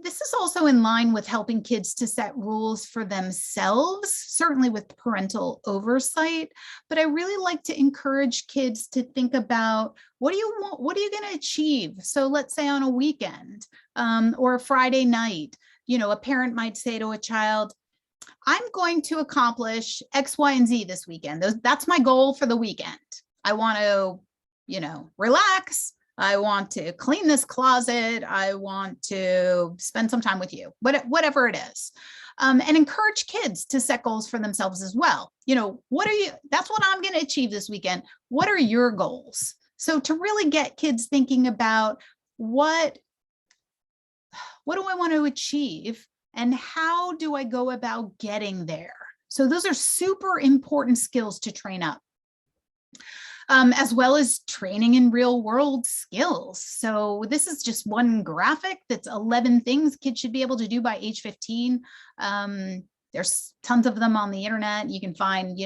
This is also in line with helping kids to set rules for themselves, certainly with parental oversight. But I really like to encourage kids to think about, what do you want? What are you going to achieve? So let's say on a weekend or a Friday night, a parent might say to a child, I'm going to accomplish X, Y, and Z this weekend. That's my goal for the weekend. I want to, relax. I want to clean this closet. I want to spend some time with you, whatever it is. And encourage kids to set goals for themselves as well. That's what I'm going to achieve this weekend. What are your goals? So to really get kids thinking about what do I want to achieve and how do I go about getting there? So those are super important skills to train up. As well as training in real world skills. So this is just one graphic that's 11 things kids should be able to do by age 15. There's tons of them on the internet. You can find,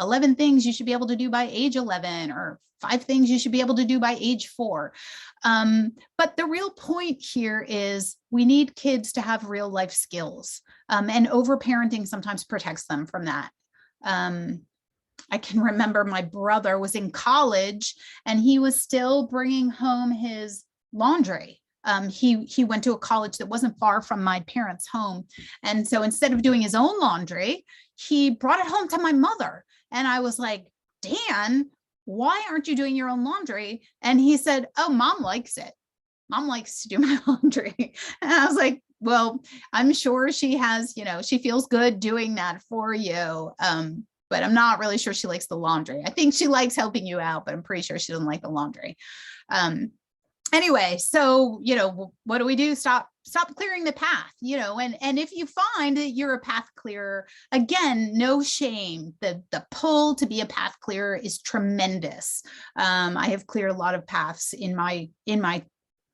11 things you should be able to do by age 11 or 5 things you should be able to do by age 4. But the real point here is we need kids to have real life skills, and overparenting sometimes protects them from that. I can remember my brother was in college and he was still bringing home his laundry. He went to a college that wasn't far from my parents' home. And so instead of doing his own laundry, he brought it home to my mother. And I was like, Dan, why aren't you doing your own laundry? And he said, oh, mom likes it. Mom likes to do my laundry. And I was like, well, I'm sure she has, she feels good doing that for you. But I'm not really sure she likes the laundry. I think she likes helping you out, but I'm pretty sure she doesn't like the laundry. Anyway, so, what do we do? Stop clearing the path, and if you find that you're a path clearer, again, no shame. The pull to be a path clearer is tremendous. I have cleared a lot of paths in my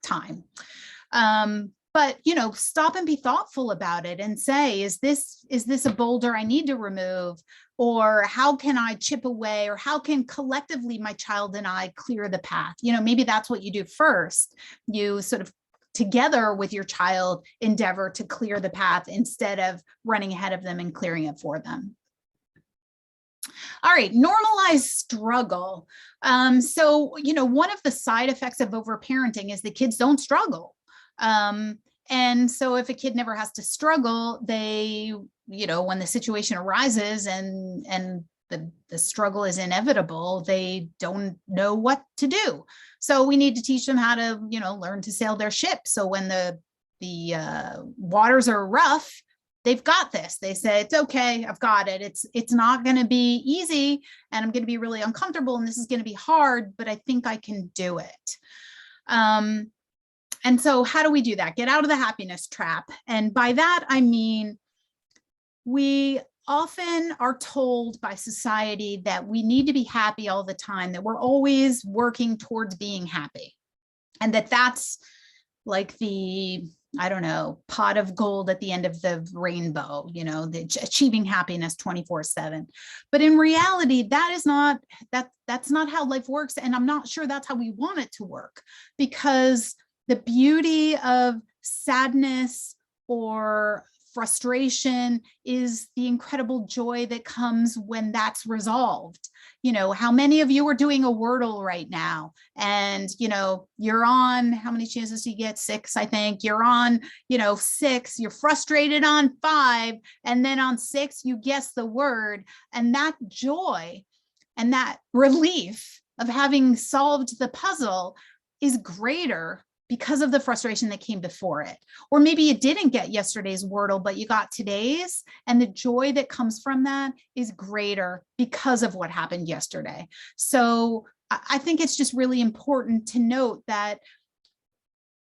time. But, stop and be thoughtful about it and say, is this a boulder I need to remove? Or how can I chip away? Or how can collectively my child and I clear the path? Maybe that's what you do first. You sort of together with your child endeavor to clear the path instead of running ahead of them and clearing it for them. All right, normalize struggle. So, one of the side effects of overparenting is that kids don't struggle. And so if a kid never has to struggle, they, when the situation arises and the struggle is inevitable, they don't know what to do. So we need to teach them how to, learn to sail their ship. So when the waters are rough, they've got this. They say, it's okay, I've got it. It's not going to be easy and I'm going to be really uncomfortable and this is going to be hard, but I think I can do it. And so how do we do that? Get out of the happiness trap. And by that, I mean, we often are told by society that we need to be happy all the time, that we're always working towards being happy. And that's like the, pot of gold at the end of the rainbow, achieving happiness 24/7. But in reality, that's not how life works. And I'm not sure that's how we want it to work, because the beauty of sadness or frustration is the incredible joy that comes when that's resolved. How many of you are doing a Wordle right now? And, you're on, how many chances do you get? 6, I think. You're on, 6, you're frustrated on 5, and then on 6, you guess the word. And that joy and that relief of having solved the puzzle is greater because of the frustration that came before it. Or maybe you didn't get yesterday's Wordle, but you got today's, and the joy that comes from that is greater because of what happened yesterday. So I think it's just really important to note that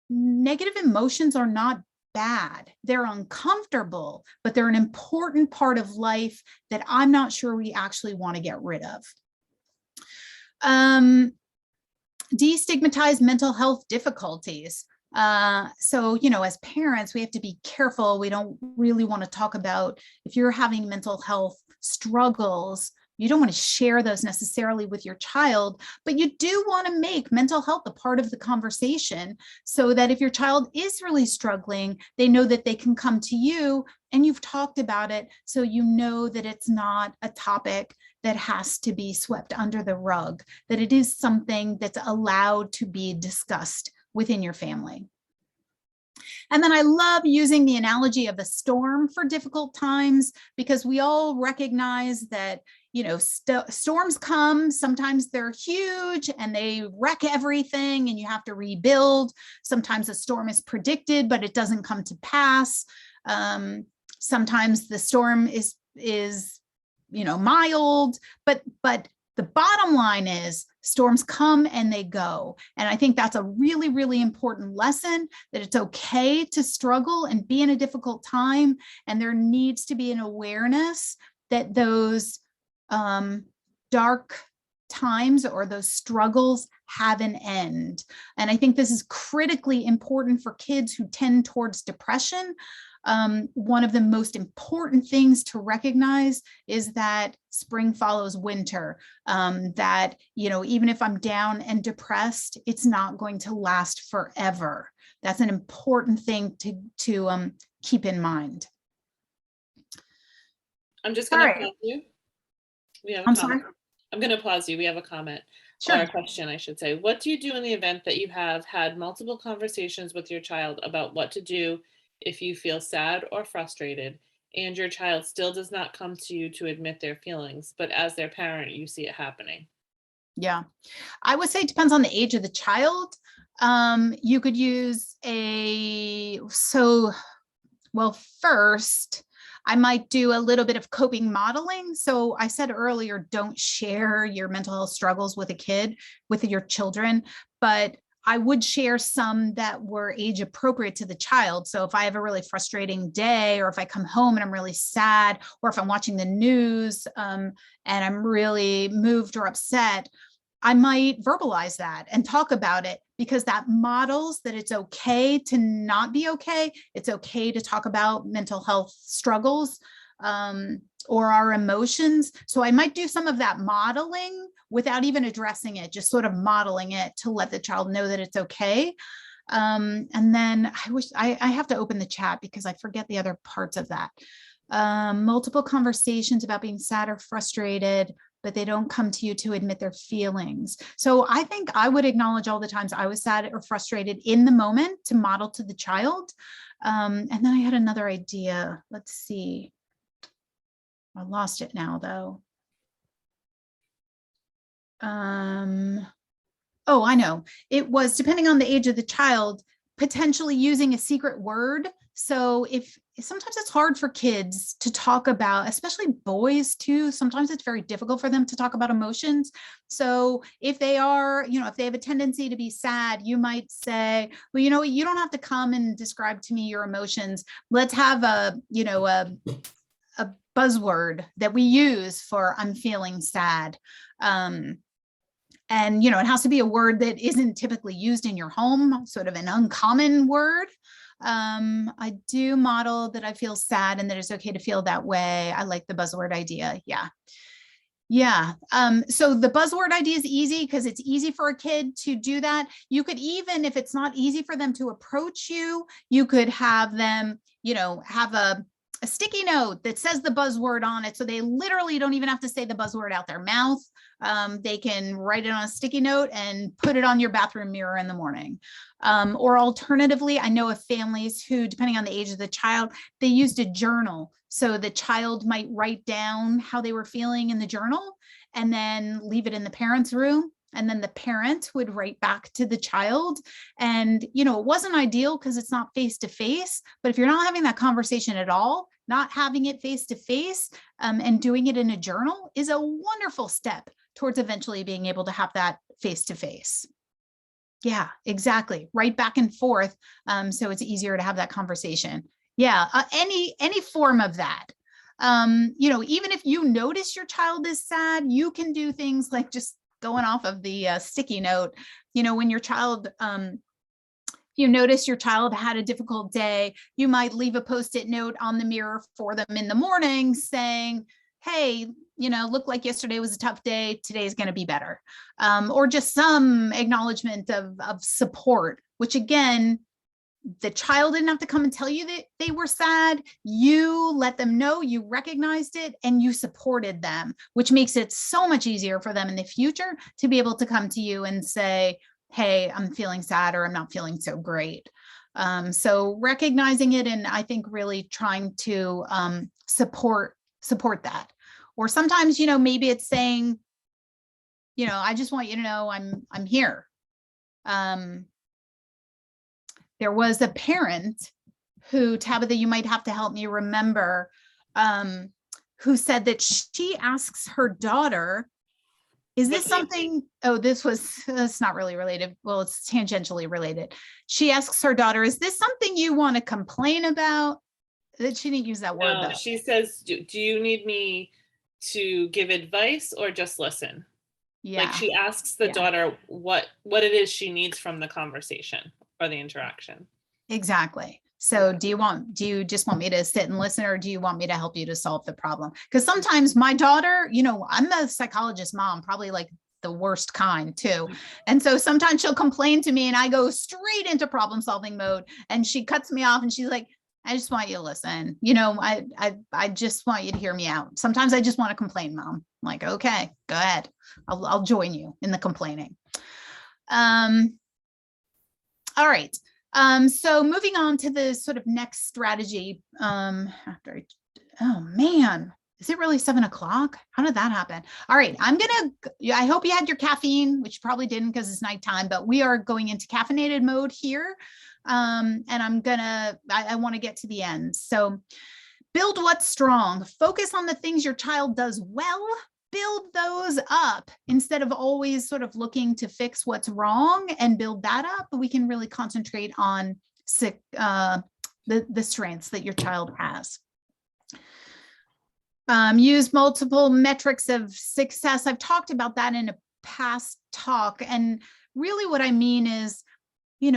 negative emotions are not bad. They're uncomfortable, but they're an important part of life that I'm not sure we actually want to get rid of. Destigmatize mental health difficulties. So, as parents, we have to be careful. We don't really want to talk about if you're having mental health struggles. You don't want to share those necessarily with your child, but you do want to make mental health a part of the conversation so that if your child is really struggling, they know that they can come to you and you've talked about it. So you know that it's not a topic that has to be swept under the rug, that it is something that's allowed to be discussed within your family. And then I love using the analogy of a storm for difficult times, because we all recognize that, storms come, sometimes they're huge and they wreck everything and you have to rebuild. Sometimes a storm is predicted, but it doesn't come to pass. Sometimes the storm is mild, but the bottom line is storms come and they go. And I think that's a really, really important lesson, that it's okay to struggle and be in a difficult time. And there needs to be an awareness that those dark times or those struggles have an end. And I think this is critically important for kids who tend towards depression. One of the most important things to recognize is that spring follows winter, that, even if I'm down and depressed, it's not going to last forever. That's an important thing to keep in mind. I'm just going to pause you. We have a I'm comment. sorry. I'm going to pause you. We have a comment. Sure. Or a question, I should say. What do you do in the event that you have had multiple conversations with your child about what to do if you feel sad or frustrated and your child still does not come to you to admit their feelings, but as their parent, you see it happening? Yeah, I would say it depends on the age of the child. You could use first, I might do a little bit of coping modeling. So I said earlier, don't share your mental health struggles with your children, but I would share some that were age appropriate to the child. So if I have a really frustrating day, or if I come home and I'm really sad, or if I'm watching the news and I'm really moved or upset, I might verbalize that and talk about it, because that models that it's okay to not be okay. It's okay to talk about mental health struggles or our emotions. So I might do some of that modeling without even addressing it, just sort of modeling it to let the child know that it's okay. And then I have to open the chat because I forget the other parts of that. Multiple conversations about being sad or frustrated, but they don't come to you to admit their feelings. So I think I would acknowledge all the times I was sad or frustrated in the moment to model to the child. And then I had another idea. Let's see. I lost it now, though. Oh, I know. It was, depending on the age of the child, potentially using a secret word. So if sometimes it's hard for kids to talk about, especially boys too, sometimes it's very difficult for them to talk about emotions. So if they are, if they have a tendency to be sad, you might say, well, you don't have to come and describe to me your emotions. Let's have a buzzword that we use for I'm feeling sad. And, it has to be a word that isn't typically used in your home, sort of an uncommon word. I do model that I feel sad and that it's okay to feel that way. I like the buzzword idea. Yeah. Yeah. So the buzzword idea is easy because it's easy for a kid to do that. You could, even if it's not easy for them to approach you, you could have them, have a sticky note that says the buzzword on it. So they literally don't even have to say the buzzword out their mouth. They can write it on a sticky note and put it on your bathroom mirror in the morning. Or alternatively, I know of families who, depending on the age of the child, they used a journal. So the child might write down how they were feeling in the journal and then leave it in the parent's room. And then the parent would write back to the child. And, it wasn't ideal because it's not face to face, but if you're not having that conversation at all, not having it face to face and doing it in a journal is a wonderful step towards eventually being able to have that face to face. Yeah, exactly. Right back and forth. So it's easier to have that conversation. Yeah, any form of that. Even if you notice your child is sad, you can do things like just going off of the sticky note, when your child, you notice your child had a difficult day, you might leave a Post-it note on the mirror for them in the morning saying, hey, look like yesterday was a tough day. Today's going to be better. Or just some acknowledgement of support, which again, the child didn't have to come and tell you that they were sad. You let them know, you recognized it, and you supported them, which makes it so much easier for them in the future to be able to come to you and say, hey, I'm feeling sad, or I'm not feeling so great. So recognizing it, and I think really trying to support that. Or sometimes, maybe it's saying, I just want you to know I'm here. There was a parent who, Tabitha, you might have to help me remember, who said that she asks her daughter, is this something, that's not really related. Well, it's tangentially related. She asks her daughter, is this something you want to complain about? That she didn't use that word though. She says, do you need me to give advice or just listen? Yeah. Like she asks the daughter what it is she needs from the conversation or the interaction. Exactly. So do you just want me to sit and listen, or do you want me to help you to solve the problem? Because sometimes my daughter, I'm a psychologist mom, probably like the worst kind too. And so sometimes she'll complain to me and I go straight into problem solving mode, and she cuts me off and she's like, I just want you to listen. I just want you to hear me out. Sometimes I just want to complain, Mom. I'm like, okay, go ahead. I'll join you in the complaining. All right. So moving on to the sort of next strategy, oh man, is it really 7 o'clock? How did that happen? All right. I hope you had your caffeine, which you probably didn't because it's nighttime, but we are going into caffeinated mode here. And I want to get to the end. So build what's strong, focus on the things your child does well, build those up instead of always sort of looking to fix what's wrong and build that up. We can really concentrate on the strengths that your child has. Use multiple metrics of success. I've talked about that in a past talk. And really what I mean is,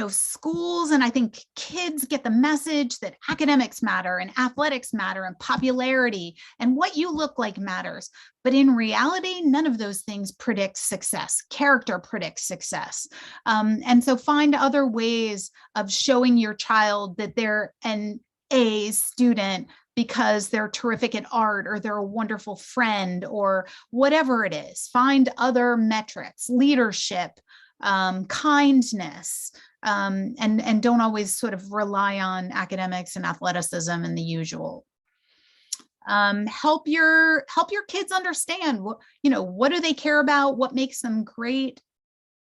schools, and I think kids get the message that academics matter and athletics matter and popularity and what you look like matters. But in reality, none of those things predict success. Character predicts success. And so find other ways of showing your child that they're an A student because they're terrific at art, or they're a wonderful friend, or whatever it is. Find other metrics, leadership, kindness, and don't always sort of rely on academics and athleticism and the usual. Help your kids understand what do they care about, what makes them great.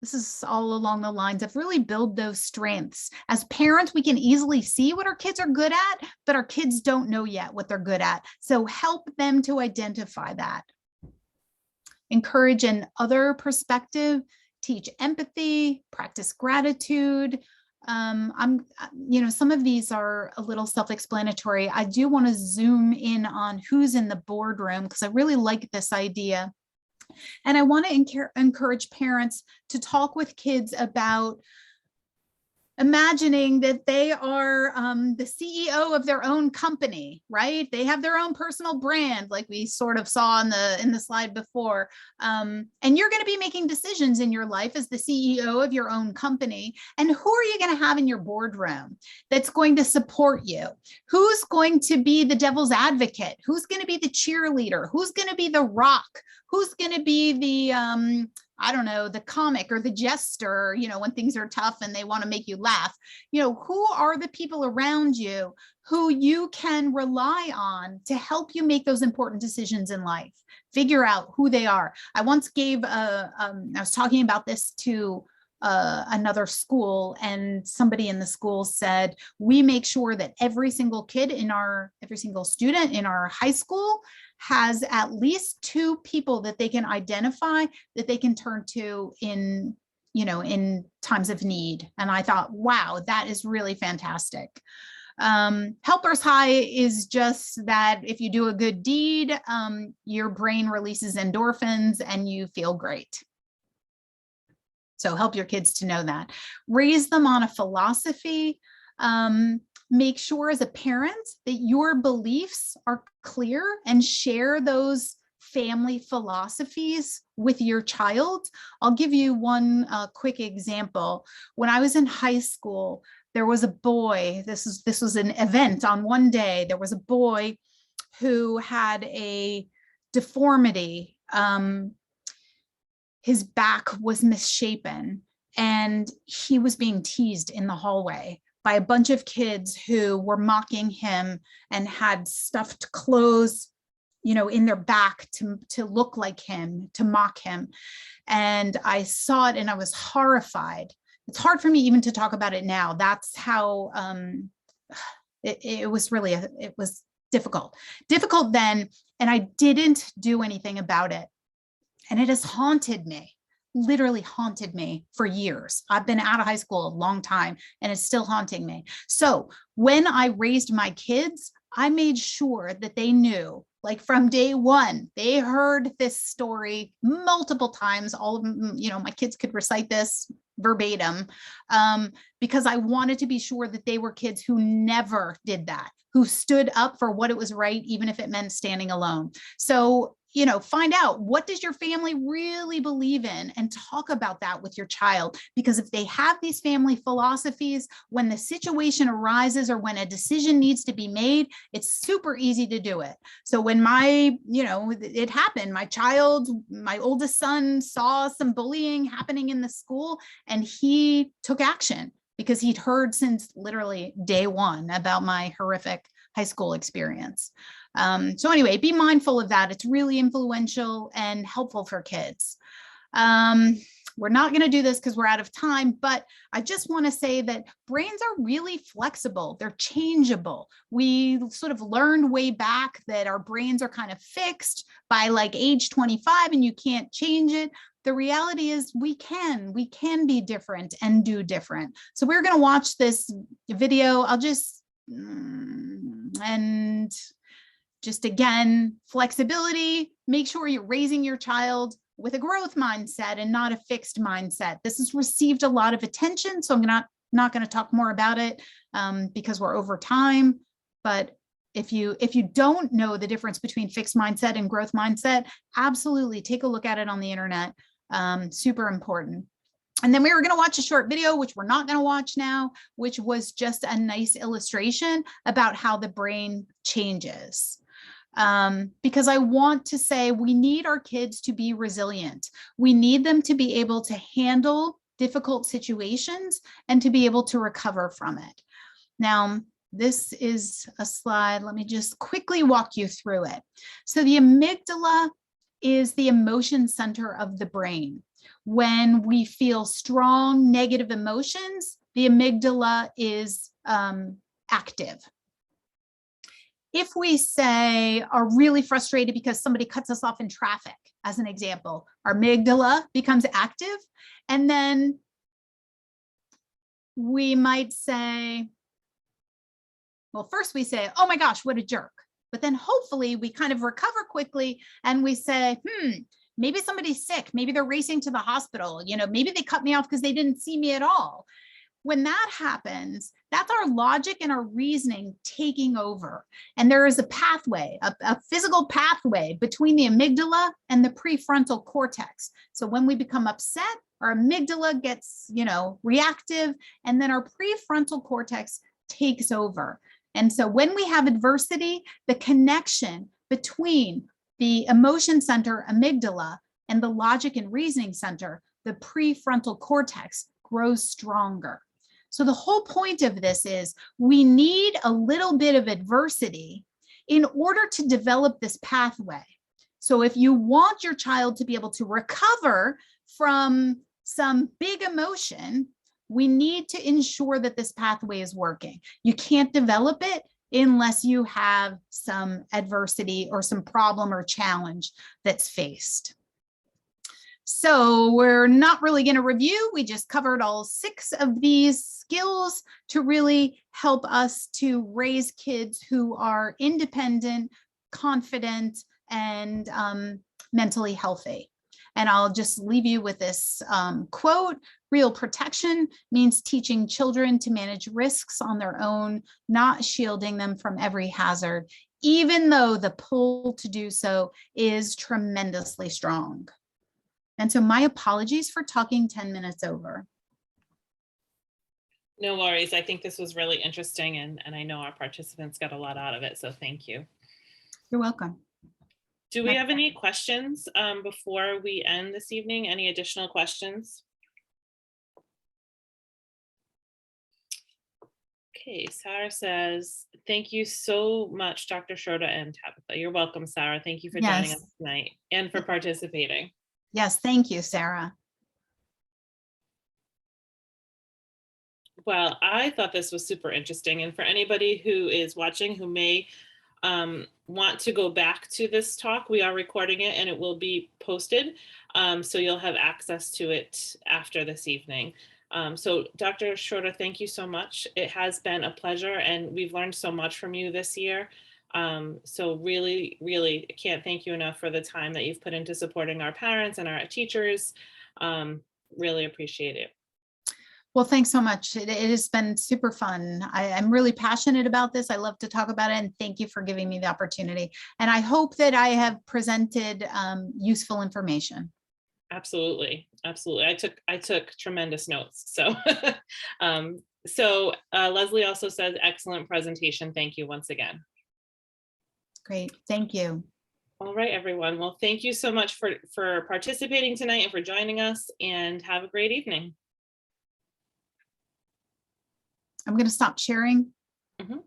This is all along the lines of really build those strengths. As parents, we can easily see what our kids are good at, but our kids don't know yet what they're good at. So help them to identify that. Encourage an other perspective, teach empathy, practice gratitude. Some of these are a little self-explanatory. I do want to zoom in on who's in the boardroom because I really like this idea. And I want to encourage parents to talk with kids about imagining that they are the CEO of their own company, right? They have their own personal brand, like we sort of saw in the slide before. And you're going to be making decisions in your life as the CEO of your own company. And who are you going to have in your boardroom that's going to support you? Who's going to be the devil's advocate? Who's going to be the cheerleader? Who's going to be the rock? Who's going to be the the comic or the jester, when things are tough and they want to make you laugh? Who are the people around you who you can rely on to help you make those important decisions in life? Figure out who they are. I once I was talking about this to another school, and somebody in the school said, we make sure that every single student in our high school has at least 2 people that they can identify, that they can turn to in times of need. And I thought, wow, that is really fantastic. Helpers high is just that if you do a good deed, your brain releases endorphins and you feel great. So help your kids to know that. Raise them on a philosophy. Make sure as a parent that your beliefs are clear and share those family philosophies with your child. I'll give you one quick example. When I was in high school, there was a boy, this was an event on one day, there was a boy who had a deformity. His back was misshapen and he was being teased in the hallway by a bunch of kids who were mocking him and had stuffed clothes, you know, in their back to look like him, to mock him. And I saw it and I was horrified. It's hard for me even to talk about it now. That's how it was really, it was difficult then. And I didn't do anything about it. And it has haunted me, literally haunted me for years. I've been out of high school a long time and it's still haunting me. So when I raised my kids, I made sure that they knew, like from day one, they heard this story multiple times. All of them, you know, my kids could recite this verbatim, because I wanted to be sure that they were kids who never did that, who stood up for what it was right, even if it meant standing alone. So, you know, find out, what does your family really believe in, and talk about that with your child. Because if they have these family philosophies, when the situation arises or when a decision needs to be made, it's super easy to do it. So when it happened, my oldest son saw some bullying happening in the school and he took action because he'd heard since literally day one about my horrific high school experience. So anyway, be mindful of that. It's really influential and helpful for kids. We're not going to do this because we're out of time, but I just want to say that brains are really flexible. They're changeable. We sort of learned way back that our brains are kind of fixed by like age 25 and you can't change it. The reality is we can be different and do different. So we're going to watch this video. I'll just, and just again, flexibility, make sure you're raising your child with a growth mindset and not a fixed mindset. This has received a lot of attention, so I'm not going to talk more about it because we're over time. But if you don't know the difference between fixed mindset and growth mindset, absolutely take a look at it on the internet. Super important. And then we were going to watch a short video, which we're not going to watch now, which was just a nice illustration about how the brain changes. Because I want to say we need our kids to be resilient. We need them to be able to handle difficult situations and to be able to recover from it. Now, this is a slide. Let me just quickly walk you through it. So the amygdala is the emotion center of the brain. When we feel strong negative emotions, the amygdala is active. If we say are really frustrated because somebody cuts us off in traffic, as an example, our amygdala becomes active. And then we might say, well, first we say, oh my gosh, what a jerk. But then hopefully we kind of recover quickly and we say, maybe somebody's sick. Maybe they're racing to the hospital. You know, maybe they cut me off because they didn't see me at all. When that happens, that's our logic and our reasoning taking over. And there is a pathway, a physical pathway between the amygdala and the prefrontal cortex. So when we become upset, our amygdala gets, reactive, and then our prefrontal cortex takes over. And so when we have adversity, the connection between the emotion center, amygdala, and the logic and reasoning center, the prefrontal cortex, grows stronger. So the whole point of this is we need a little bit of adversity in order to develop this pathway. So if you want your child to be able to recover from some big emotion, we need to ensure that this pathway is working. You can't develop it unless you have some adversity or some problem or challenge that's faced. So we're not really going to review. We just covered all 6 of these skills to really help us to raise kids who are independent, confident, and mentally healthy. And I'll just leave you with this quote: real protection means teaching children to manage risks on their own, not shielding them from every hazard, even though the pull to do so is tremendously strong. And so my apologies for talking 10 minutes over. No worries. I think this was really interesting, and I know our participants got a lot out of it. So thank you. You're welcome. Do we have any questions before we end this evening? Any additional questions? Okay, Sarah says, thank you so much, Dr. Schroeder and Tabitha. You're welcome, Sarah. Thank you for joining Yes. us tonight and for participating. Yes, thank you, Sarah. Well, I thought this was super interesting. And for anybody who is watching who may want to go back to this talk, we are recording it and it will be posted. So you'll have access to it after this evening. So Dr. Schroeder, thank you so much. It has been a pleasure and we've learned so much from you this year. So really, really can't thank you enough for the time that you've put into supporting our parents and our teachers. Really appreciate it. Well, thanks so much. It has been super fun. I'm really passionate about this. I love to talk about it, and thank you for giving me the opportunity. And I hope that I have presented useful information. Absolutely. Absolutely. I took tremendous notes. So, Leslie also says, excellent presentation. Thank you once again. Great. Thank you. All right, everyone. Well, thank you so much for participating tonight and for joining us, and have a great evening. I'm going to stop sharing. Mhm.